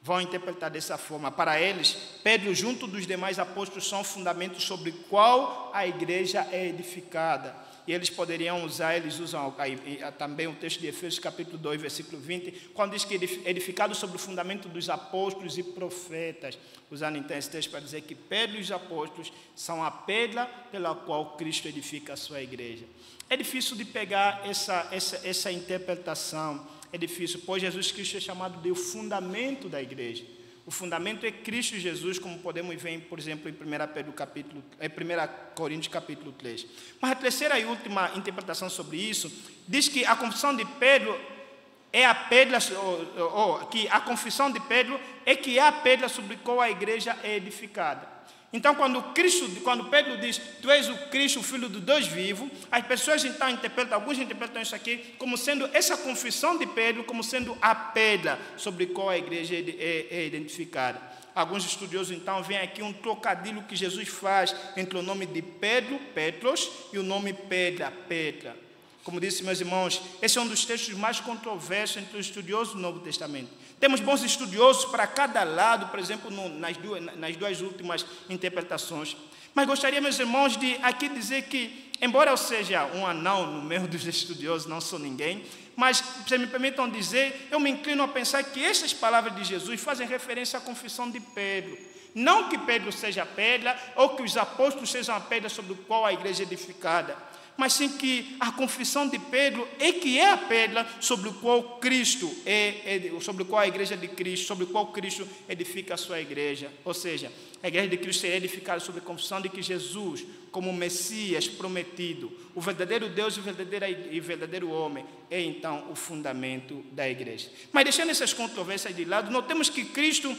Speaker 1: vão interpretar dessa forma. Para eles, Pedro, junto dos demais apóstolos, são fundamentos sobre qual a igreja é edificada. E eles poderiam usar, eles usam também o texto de Efésios capítulo 2, versículo 20, quando diz que edificado sobre o fundamento dos apóstolos e profetas, usando então esse texto para dizer que Pedro e os apóstolos são a pedra pela qual Cristo edifica a sua igreja. É difícil de pegar essa interpretação, é difícil, pois Jesus Cristo é chamado de o fundamento da igreja. O fundamento é Cristo Jesus, como podemos ver, por exemplo, em 1 Coríntios capítulo 3. Mas a terceira e última interpretação sobre isso diz que a confissão de Pedro é a pedra, que a confissão de Pedro é que é a pedra sobre a qual a igreja é edificada. Então, quando Pedro diz, tu és o Cristo, o Filho do Deus vivo, as pessoas então alguns interpretam isso aqui como sendo essa confissão de Pedro, como sendo a pedra sobre a qual a igreja é identificada. Alguns estudiosos então veem aqui um trocadilho que Jesus faz entre o nome de Pedro, Petros, e o nome pedra, Petra. Como disse, meus irmãos, esse é um dos textos mais controversos entre os estudiosos do Novo Testamento. Temos bons estudiosos para cada lado, por exemplo, nas duas últimas interpretações. Mas gostaria, meus irmãos, de aqui dizer que, embora eu seja um anão no meio dos estudiosos, não sou ninguém, mas, se me permitam dizer, eu me inclino a pensar que estas palavras de Jesus fazem referência à confissão de Pedro. Não que Pedro seja a pedra, ou que os apóstolos sejam a pedra sobre a qual a igreja é edificada, mas sim que a confissão de Pedro é que é a pedra sobre o qual Cristo sobre o qual a igreja de Cristo, sobre o qual Cristo edifica a sua igreja. Ou seja, a igreja de Cristo é edificada sobre a confissão de que Jesus, como Messias prometido, o verdadeiro Deus e verdadeiro homem, é então o fundamento da igreja. Mas deixando essas controvérsias de lado, notemos que Cristo,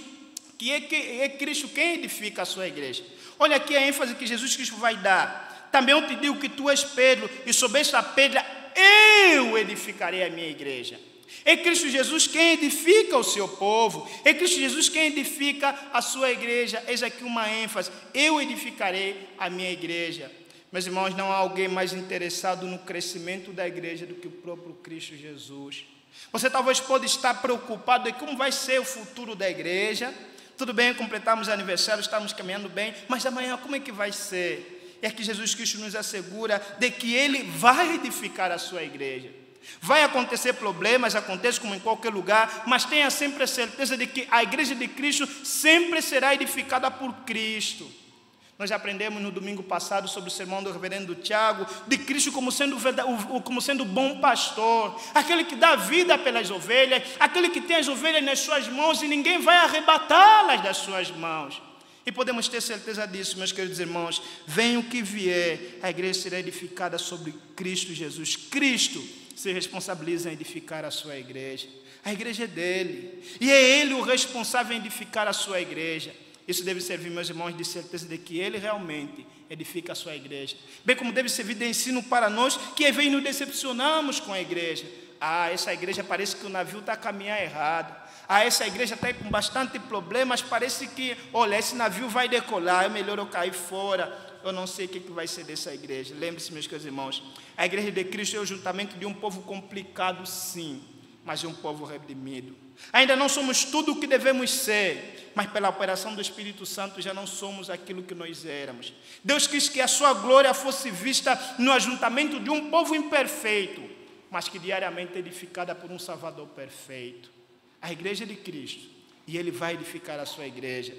Speaker 1: é Cristo quem edifica a sua igreja. Olha aqui a ênfase que Jesus Cristo vai dar. Também eu te digo que tu és Pedro, e sobre esta pedra eu edificarei a minha igreja. É Cristo Jesus quem edifica o seu povo, é Cristo Jesus quem edifica a sua igreja. Eis aqui uma ênfase: eu edificarei a minha igreja. Meus irmãos, não há alguém mais interessado no crescimento da igreja do que o próprio Cristo Jesus. Você talvez pode estar preocupado em como vai ser o futuro da igreja. Tudo bem, completamos aniversário, estamos caminhando bem, mas amanhã como é que vai ser? É que Jesus Cristo nos assegura de que Ele vai edificar a sua igreja. Vai acontecer problemas, acontece como em qualquer lugar, mas tenha sempre a certeza de que a igreja de Cristo sempre será edificada por Cristo. Nós aprendemos no domingo passado sobre o sermão do reverendo Tiago, de Cristo como sendo bom pastor, aquele que dá vida pelas ovelhas, aquele que tem as ovelhas nas suas mãos e ninguém vai arrebatá-las das suas mãos. E podemos ter certeza disso, meus queridos irmãos. Venha o que vier, a igreja será edificada sobre Cristo Jesus. Cristo se responsabiliza em edificar a sua igreja. A igreja é dele. E é ele o responsável em edificar a sua igreja. Isso deve servir, meus irmãos, de certeza de que ele realmente edifica a sua igreja. Bem como deve servir de ensino para nós, que às vezes nos decepcionamos com a igreja. Essa igreja parece que o navio está a caminhar errado. Essa igreja está com bastante problemas, parece que, olha, esse navio vai decolar, é melhor eu cair fora. Eu não sei o que vai ser dessa igreja. Lembre-se, meus queridos irmãos, a igreja de Cristo é o juntamento de um povo complicado, sim, mas de um povo redimido. Ainda não somos tudo o que devemos ser, mas pela operação do Espírito Santo já não somos aquilo que nós éramos. Deus quis que a sua glória fosse vista no ajuntamento de um povo imperfeito, mas que diariamente é edificada por um Salvador perfeito. A igreja de Cristo, e Ele vai edificar a sua igreja.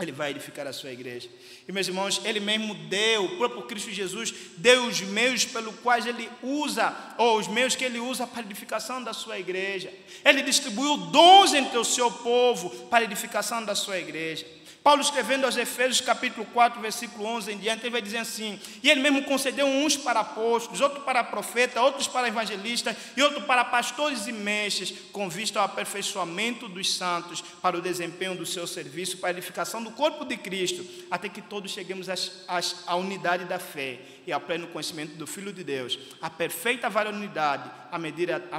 Speaker 1: Ele vai edificar a sua igreja. E, meus irmãos, Ele mesmo o próprio Cristo Jesus deu os meios pelos quais Ele usa, ou os meios que Ele usa para a edificação da sua igreja. Ele distribuiu dons entre o seu povo para a edificação da sua igreja. Paulo, escrevendo aos Efésios, capítulo 4, versículo 11 em diante, ele vai dizer assim: e ele mesmo concedeu uns para apóstolos, outros para profetas, outros para evangelistas, e outros para pastores e mestres, com vista ao aperfeiçoamento dos santos, para o desempenho do seu serviço, para a edificação do corpo de Cristo, até que todos cheguemos à unidade da fé e ao pleno conhecimento do Filho de Deus, à perfeita varonilidade, à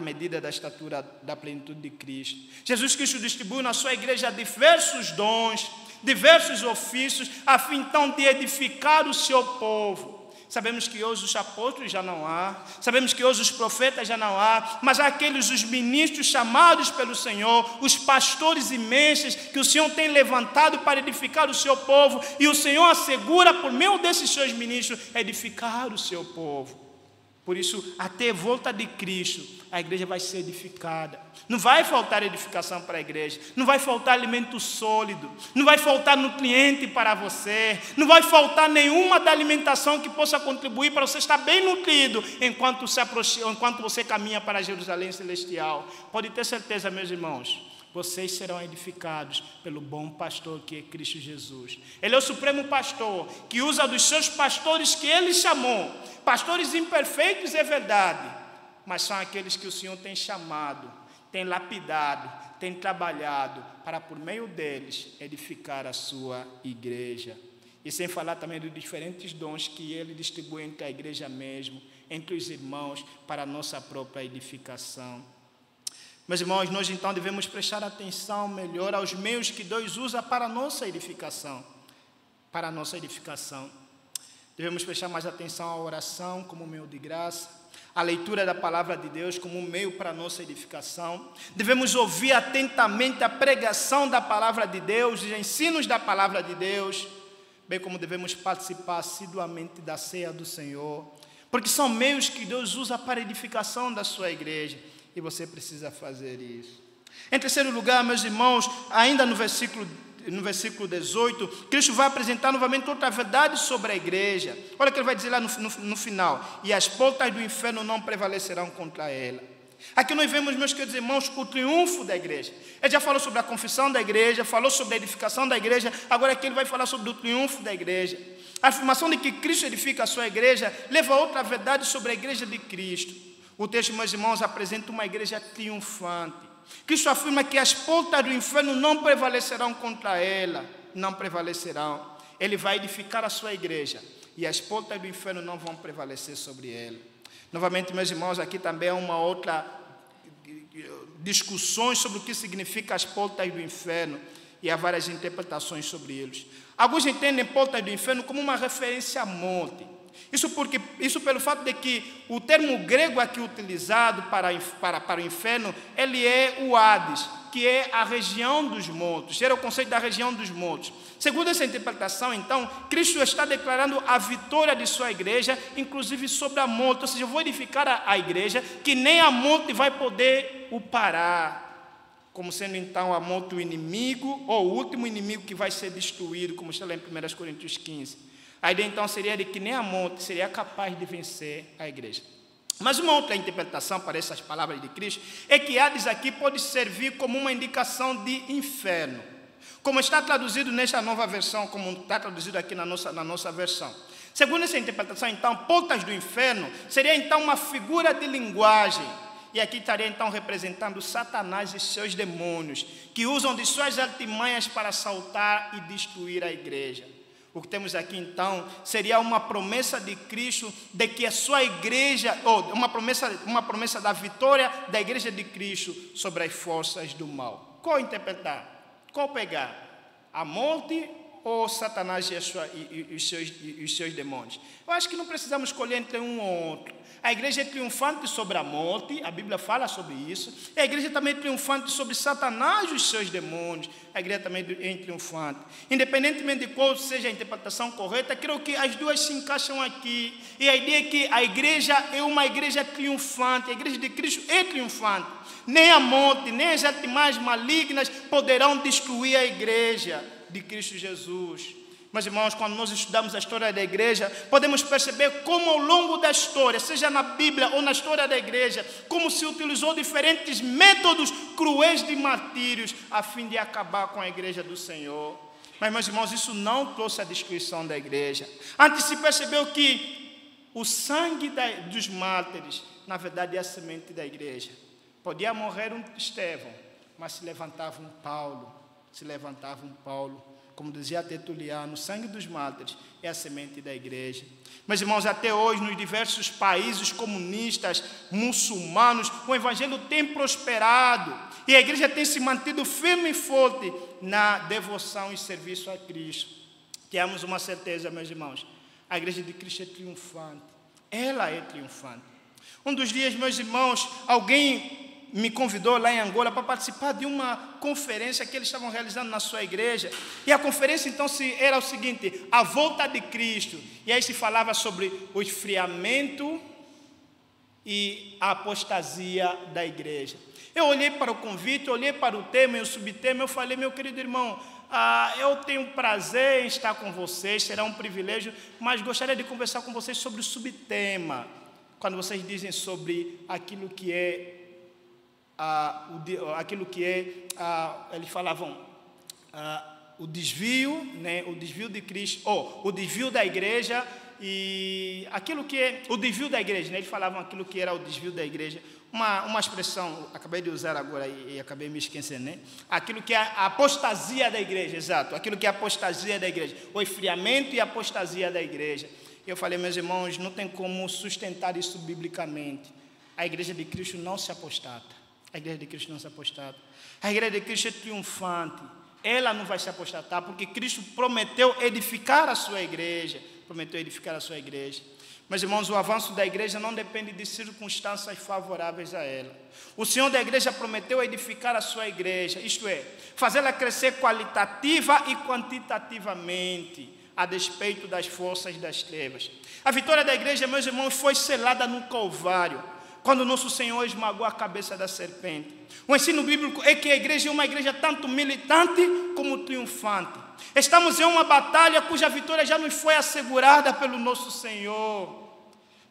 Speaker 1: medida da estatura da plenitude de Cristo. Jesus Cristo distribuiu na sua igreja diversos dons, diversos ofícios, a fim então de edificar o seu povo. Sabemos que hoje os apóstolos já não há, sabemos que hoje os profetas já não há, mas há aqueles, os ministros chamados pelo Senhor, os pastores e mestres que o Senhor tem levantado para edificar o seu povo, e o Senhor assegura por meio desses seus ministros edificar o seu povo. Por isso, até a volta de Cristo, a igreja vai ser edificada. Não vai faltar edificação para a igreja, não vai faltar alimento sólido, não vai faltar nutriente para você, não vai faltar nenhuma da alimentação que possa contribuir para você estar bem nutrido enquanto você caminha para Jerusalém Celestial. Pode ter certeza, meus irmãos, vocês serão edificados pelo bom pastor que é Cristo Jesus. Ele é o supremo pastor, que usa dos seus pastores que ele chamou. Pastores imperfeitos, é verdade, mas são aqueles que o Senhor tem chamado, tem lapidado, tem trabalhado, para por meio deles edificar a sua igreja. E sem falar também dos diferentes dons que ele distribui entre a igreja mesmo, entre os irmãos, para a nossa própria edificação. Meus irmãos, nós então devemos prestar atenção melhor aos meios que Deus usa para a nossa edificação. Para a nossa edificação. Devemos prestar mais atenção à oração como meio de graça, a leitura da palavra de Deus como um meio para a nossa edificação. Devemos ouvir atentamente a pregação da palavra de Deus, os ensinos da palavra de Deus, bem como devemos participar assiduamente da ceia do Senhor, porque são meios que Deus usa para a edificação da sua igreja. E você precisa fazer isso. Em terceiro lugar, meus irmãos, ainda no versículo 18, Cristo vai apresentar novamente outra verdade sobre a igreja. Olha o que ele vai dizer lá no final. E as portas do inferno não prevalecerão contra ela. Aqui nós vemos, meus queridos irmãos, o triunfo da igreja. Ele já falou sobre a confissão da igreja, falou sobre a edificação da igreja, agora aqui ele vai falar sobre o triunfo da igreja. A afirmação de que Cristo edifica a sua igreja leva a outra verdade sobre a igreja de Cristo. O texto, meus irmãos, apresenta uma igreja triunfante. Cristo afirma que as portas do inferno não prevalecerão contra ela, não prevalecerão. Ele vai edificar a sua igreja e as portas do inferno não vão prevalecer sobre ela. Novamente, meus irmãos, aqui também há uma outra discussões sobre o que significa as portas do inferno e há várias interpretações sobre eles. Alguns entendem portas do inferno como uma referência à morte. Isso pelo fato de que o termo grego aqui utilizado para o inferno, ele é o Hades, que é a região dos mortos, era o conceito da região dos mortos. Segundo essa interpretação, então, Cristo está declarando a vitória de sua igreja, inclusive sobre a morte, ou seja, eu vou edificar a igreja, que nem a morte vai poder o parar, como sendo então a morte o inimigo, ou o último inimigo que vai ser destruído, como está lá em 1 Coríntios 15. A ideia então seria de que nem a morte seria capaz de vencer a igreja. Mas uma outra interpretação para essas palavras de Cristo é que Hades aqui pode servir como uma indicação de inferno. Como está traduzido nesta nova versão, como está traduzido aqui na nossa versão. Segundo essa interpretação, então, portas do inferno seria então uma figura de linguagem. E aqui estaria então representando Satanás e seus demônios, que usam de suas artimanhas para assaltar e destruir a igreja. O que temos aqui então seria uma promessa de Cristo de que a sua igreja, ou uma promessa da vitória da igreja de Cristo sobre as forças do mal. Qual interpretar? Qual pegar? A morte ou Satanás e os seus demônios? Eu acho que não precisamos escolher entre um ou outro. A igreja é triunfante sobre a morte, a Bíblia fala sobre isso. E a igreja também é triunfante sobre Satanás e os seus demônios. A igreja também é triunfante. Independentemente de qual seja a interpretação correta, creio que as duas se encaixam aqui. E a ideia é que a igreja é uma igreja triunfante. A igreja de Cristo é triunfante. Nem a morte, nem as artimanhas malignas poderão destruir a igreja de Cristo Jesus. Meus irmãos, quando nós estudamos a história da igreja, podemos perceber como ao longo da história, seja na Bíblia ou na história da igreja, como se utilizou diferentes métodos cruéis de martírios a fim de acabar com a igreja do Senhor. Mas, meus irmãos, isso não trouxe a destruição da igreja. Antes se percebeu que o sangue dos mártires, na verdade, é a semente da igreja. Podia morrer um Estevão, mas se levantava um Paulo, como dizia Tertuliano, o sangue dos mártires é a semente da igreja. Meus irmãos, até hoje, nos diversos países comunistas, muçulmanos, o evangelho tem prosperado e a igreja tem se mantido firme e forte na devoção e serviço a Cristo. Temos uma certeza, meus irmãos, A igreja de Cristo é triunfante. Ela é triunfante. Um dos dias, meus irmãos, alguém me convidou lá em Angola para participar de uma conferência que eles estavam realizando na sua igreja. E a conferência, então, era o seguinte: a volta de Cristo. E aí se falava sobre o esfriamento e a apostasia da igreja. Eu olhei para o convite, olhei para o tema e o subtema, eu falei: meu querido irmão, eu tenho prazer em estar com vocês, será um privilégio, mas gostaria de conversar com vocês sobre o subtema, quando vocês dizem sobre aquilo que é, eles falavam, o desvio, né, o desvio de Cristo, o desvio da igreja, e aquilo que é o desvio da igreja, né? Eles falavam aquilo que era o desvio da igreja, uma expressão, acabei de usar agora e acabei me esquecendo, né? Aquilo que é a apostasia da igreja, exato, aquilo que é a apostasia da igreja, o esfriamento e a apostasia da igreja. Eu falei: meus irmãos, não tem como sustentar isso biblicamente. A igreja de Cristo não se apostata. A igreja de Cristo não se apostata. A igreja de Cristo é triunfante. Ela não vai se apostatar, porque Cristo prometeu edificar a sua igreja. Prometeu edificar a sua igreja. Meus irmãos, o avanço da igreja não depende de circunstâncias favoráveis a ela. O Senhor da igreja prometeu edificar a sua igreja, isto é, fazê-la crescer qualitativa e quantitativamente, a despeito das forças das trevas. A vitória da igreja, meus irmãos, foi selada no Calvário, quando nosso Senhor esmagou a cabeça da serpente. O ensino bíblico é que a igreja é uma igreja tanto militante como triunfante. Estamos em uma batalha cuja vitória já nos foi assegurada pelo nosso Senhor.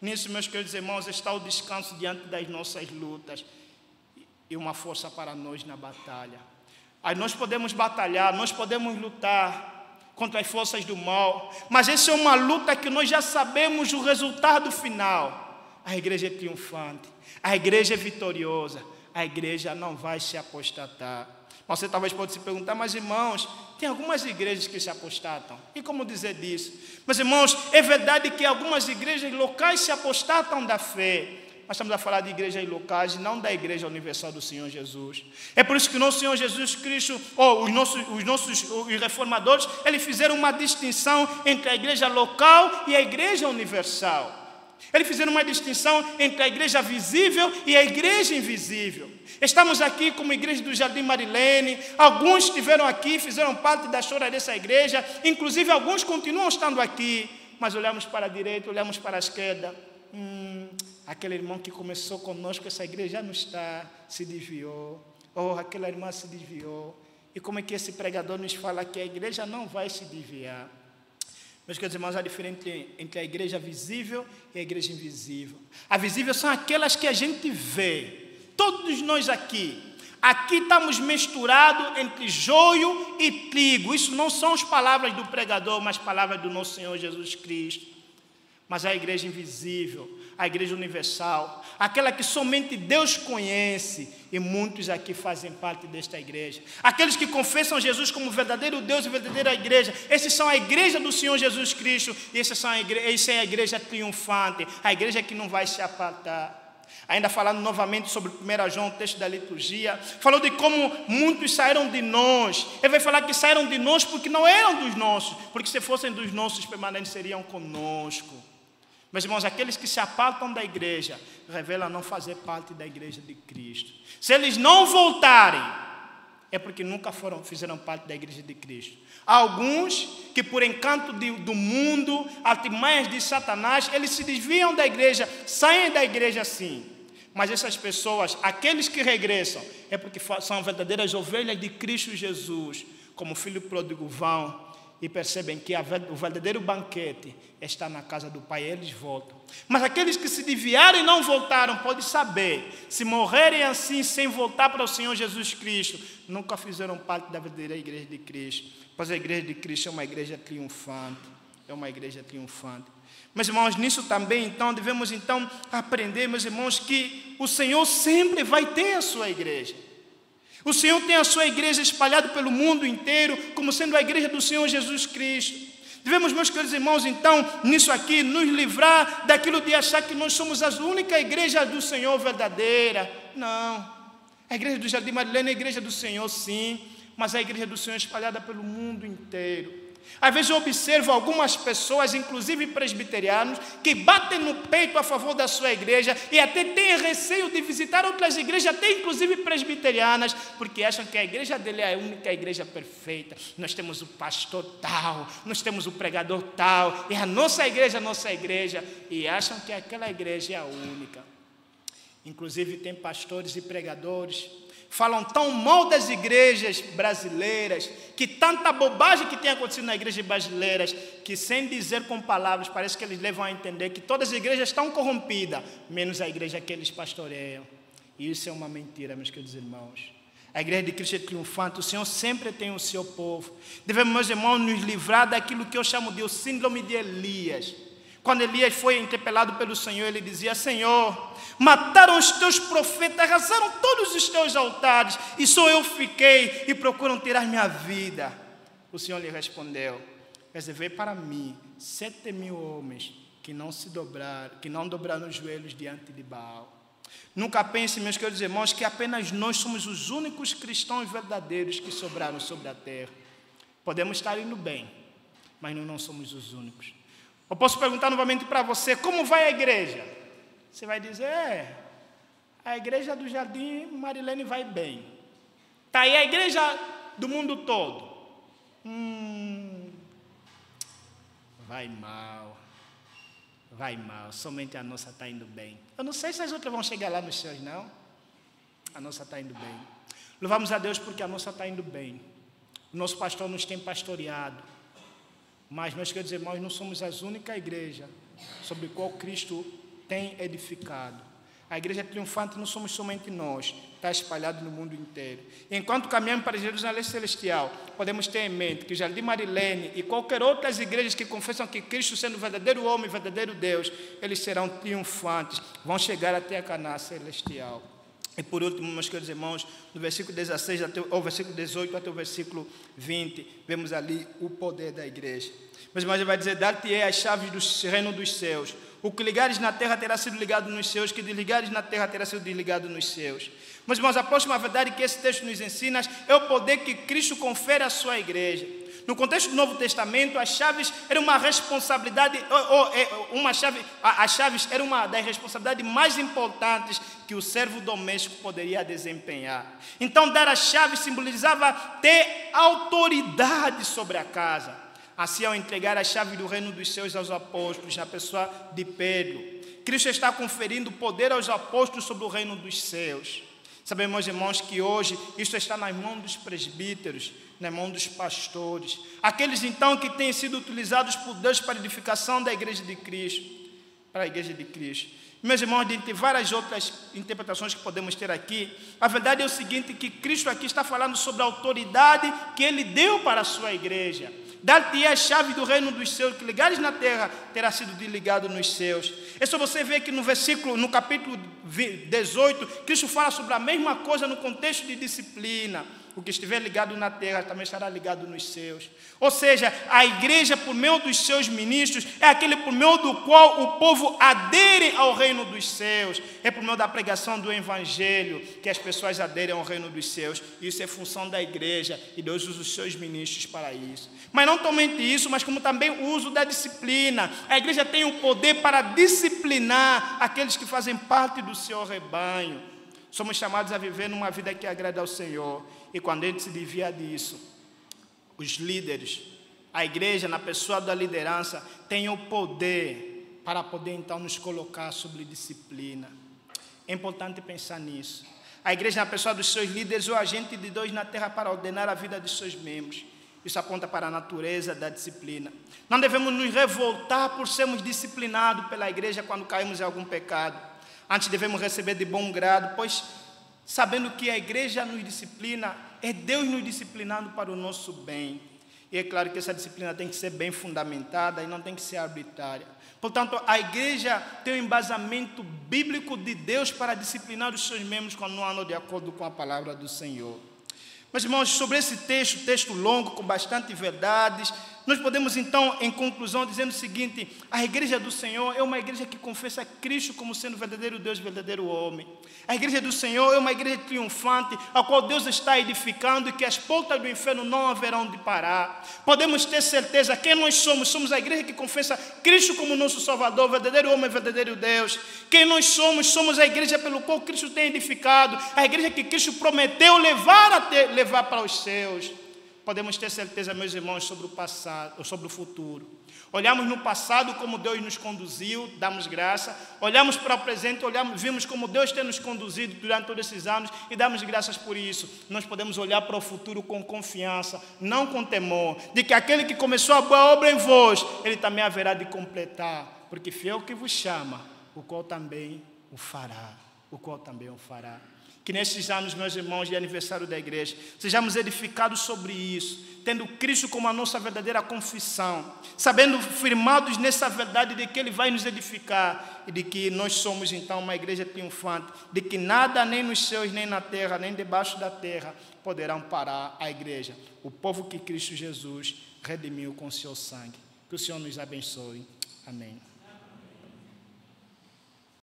Speaker 1: Nisso, meus queridos irmãos, está o descanso diante das nossas lutas e uma força para nós na batalha. Aí nós podemos batalhar, nós podemos lutar contra as forças do mal, mas essa é uma luta que nós já sabemos o resultado final. A igreja é triunfante, a igreja é vitoriosa, a igreja não vai se apostatar. Você talvez pode se perguntar: mas irmãos, tem algumas igrejas que se apostatam. E como dizer disso? Mas irmãos, é verdade que algumas igrejas locais se apostatam da fé. Nós estamos a falar de igrejas locais, não da igreja universal do Senhor Jesus. É por isso que o nosso Senhor Jesus Cristo, os reformadores, eles fizeram uma distinção entre a igreja local e a igreja universal. Eles fizeram uma distinção entre a igreja visível e a igreja invisível. Estamos aqui como igreja do Jardim Marilene. Alguns estiveram aqui, fizeram parte da história dessa igreja. Inclusive, alguns continuam estando aqui. Mas olhamos para a direita, olhamos para a esquerda. Aquele irmão que começou conosco, essa igreja já não está, se desviou. Aquela irmã se desviou. E como é que esse pregador nos fala que a igreja não vai se desviar? Meus queridos irmãos, há diferença entre a igreja visível e a igreja invisível. A visível são aquelas que a gente vê. Todos nós aqui estamos misturados entre joio e trigo. Isso não são as palavras do pregador, mas palavras do nosso Senhor Jesus Cristo. Mas a igreja invisível, a igreja universal, aquela que somente Deus conhece, e muitos aqui fazem parte desta igreja. Aqueles que confessam Jesus como verdadeiro Deus e verdadeira igreja, esses são a igreja do Senhor Jesus Cristo, e essa é a igreja triunfante, a igreja que não vai se apartar. Ainda falando novamente sobre 1 João, o texto da liturgia, falou de como muitos saíram de nós. Ele vai falar que saíram de nós porque não eram dos nossos, porque se fossem dos nossos, permaneceriam conosco. Meus irmãos, aqueles que se apartam da igreja, revelam não fazer parte da igreja de Cristo. Se eles não voltarem, é porque nunca fizeram parte da igreja de Cristo. Há alguns que, por encanto do mundo, artimanhas de Satanás, eles se desviam da igreja, saem da igreja sim. Mas essas pessoas, aqueles que regressam, é porque são verdadeiras ovelhas de Cristo Jesus, como o filho pródigo vão e percebem que o verdadeiro banquete está na casa do Pai, eles voltam. Mas aqueles que se desviaram e não voltaram, podem saber, se morrerem assim, sem voltar para o Senhor Jesus Cristo, nunca fizeram parte da verdadeira igreja de Cristo. Pois a igreja de Cristo é uma igreja triunfante. É uma igreja triunfante. Meus irmãos, nisso também, então, devemos aprender, meus irmãos, que o Senhor sempre vai ter a sua igreja. O Senhor tem a sua igreja espalhada pelo mundo inteiro, como sendo a igreja do Senhor Jesus Cristo. Devemos, meus queridos irmãos, então, nisso aqui, nos livrar daquilo de achar que nós somos a única igreja do Senhor verdadeira. Não. A igreja do Jardim Marilene é a igreja do Senhor, sim, mas a igreja do Senhor é espalhada pelo mundo inteiro. Às vezes eu observo algumas pessoas, inclusive presbiterianos, que batem no peito a favor da sua igreja e até têm receio de visitar outras igrejas, até inclusive presbiterianas, porque acham que a igreja dele é a única igreja perfeita. Nós temos o pastor tal, nós temos o pregador tal, é a nossa igreja, e acham que aquela igreja é a única. Inclusive tem pastores e pregadores falam tão mal das igrejas brasileiras, que tanta bobagem que tem acontecido nas igrejas brasileiras, que sem dizer com palavras, parece que eles levam a entender que todas as igrejas estão corrompidas, menos a igreja que eles pastoreiam. E isso é uma mentira, meus queridos irmãos. A igreja de Cristo é triunfante, o Senhor sempre tem o seu povo. Devemos, meus irmãos, nos livrar daquilo que eu chamo de o síndrome de Elias. Quando Elias foi interpelado pelo Senhor, ele dizia: Senhor, mataram os teus profetas, arrasaram todos os teus altares, e só eu fiquei, e procuram tirar minha vida. O Senhor lhe respondeu: reservei para mim 7.000 homens que não dobraram os joelhos diante de Baal. Nunca pense, meus queridos irmãos, que apenas nós somos os únicos cristãos verdadeiros que sobraram sobre a terra. Podemos estar indo bem, mas nós não somos os únicos. Eu posso perguntar novamente para você: como vai a igreja? Você vai dizer: a igreja do Jardim Marilene vai bem. Está aí a igreja do mundo todo. Vai mal. Vai mal, somente a nossa está indo bem. Eu não sei se as outras vão chegar lá nos céus, não. A nossa está indo bem. Louvamos a Deus porque a nossa está indo bem. O nosso pastor nos tem pastoreado. Mas, meus queridos irmãos, não somos a única igreja sobre a qual Cristo tem edificado. A igreja triunfante não somos somente nós, está espalhado no mundo inteiro. E enquanto caminhamos para Jerusalém Celestial, podemos ter em mente que o Jardim Marilene e qualquer outras igrejas que confessam que Cristo, sendo o verdadeiro homem, o verdadeiro Deus, eles serão triunfantes, vão chegar até a Canaã Celestial. E por último, meus queridos irmãos, do versículo 16 ao versículo 18 até o versículo 20, vemos ali o poder da igreja. Meus irmãos, ele vai dizer: dar-te-ei as chaves do reino dos céus. O que ligares na terra terá sido ligado nos céus, o que desligares na terra terá sido desligado nos céus. Meus irmãos, a próxima verdade que esse texto nos ensina é o poder que Cristo confere à sua igreja. No contexto do Novo Testamento, as chaves eram uma responsabilidade, as chaves eram uma das responsabilidades mais importantes que o servo doméstico poderia desempenhar. Então, dar as chaves simbolizava ter autoridade sobre a casa. Assim, ao entregar a chave do reino dos céus aos apóstolos, na pessoa de Pedro, Cristo está conferindo poder aos apóstolos sobre o reino dos céus. Sabemos, meus irmãos, que hoje isso está nas mãos dos presbíteros, nas mãos dos pastores, aqueles então que têm sido utilizados por Deus para a edificação da igreja de Cristo, para a igreja de Cristo. Meus irmãos, dentre várias outras interpretações que podemos ter aqui, a verdade é o seguinte, que Cristo aqui está falando sobre a autoridade que Ele deu para a sua igreja. Dar-te a chave do reino dos céus, que ligares na terra, terá sido desligado nos céus. É só você ver que no capítulo 18, Cristo fala sobre a mesma coisa no contexto de disciplina. O que estiver ligado na terra também estará ligado nos céus. Ou seja, a igreja, por meio dos seus ministros, é aquele por meio do qual o povo adere ao reino dos céus. É por meio da pregação do evangelho que as pessoas aderem ao reino dos céus. Isso é função da igreja e Deus usa os seus ministros para isso. Mas não somente isso, mas como também o uso da disciplina. A igreja tem o poder para disciplinar aqueles que fazem parte do seu rebanho. Somos chamados a viver numa vida que agrada ao Senhor. E quando a gente se desvia disso, os líderes, a igreja, na pessoa da liderança, tem o poder para poder então nos colocar sobre disciplina. É importante pensar nisso. A igreja, na pessoa dos seus líderes, é o agente de Deus na terra para ordenar a vida dos seus membros. Isso aponta para a natureza da disciplina. Não devemos nos revoltar por sermos disciplinados pela igreja quando caímos em algum pecado. Antes devemos receber de bom grado, pois sabendo que a igreja nos disciplina, é Deus nos disciplinando para o nosso bem. E é claro que essa disciplina tem que ser bem fundamentada e não tem que ser arbitrária. Portanto, a igreja tem um embasamento bíblico de Deus para disciplinar os seus membros quando não andam de acordo com a palavra do Senhor. Meus irmãos, sobre esse texto longo, com bastante verdades, Nós podemos então, em conclusão, dizer o seguinte: a igreja do Senhor é uma igreja que confessa Cristo como sendo verdadeiro Deus, verdadeiro homem. A igreja do Senhor é uma igreja triunfante, a qual Deus está edificando e que as portas do inferno não haverão de parar. Podemos ter certeza, quem nós somos? Somos a igreja que confessa Cristo como nosso Salvador, verdadeiro homem, verdadeiro Deus. Quem nós somos? Somos a igreja pelo qual Cristo tem edificado, a igreja que Cristo prometeu levar para os seus. Podemos ter certeza, meus irmãos, sobre o passado, ou sobre o futuro. Olhamos no passado como Deus nos conduziu, damos graça. Olhamos para o presente, vimos como Deus tem nos conduzido durante todos esses anos e damos graças por isso. Nós podemos olhar para o futuro com confiança, não com temor, de que aquele que começou a boa obra em vós, ele também haverá de completar, porque fiel que vos chama, o qual também o fará, Que nesses anos, meus irmãos, de aniversário da igreja, sejamos edificados sobre isso, tendo Cristo como a nossa verdadeira confissão, sabendo, firmados nessa verdade de que Ele vai nos edificar e de que nós somos, então, uma igreja triunfante, de que nada, nem nos céus, nem na terra, nem debaixo da terra, poderão parar a igreja, o povo que Cristo Jesus redimiu com o seu sangue. Que o Senhor nos abençoe. Amém.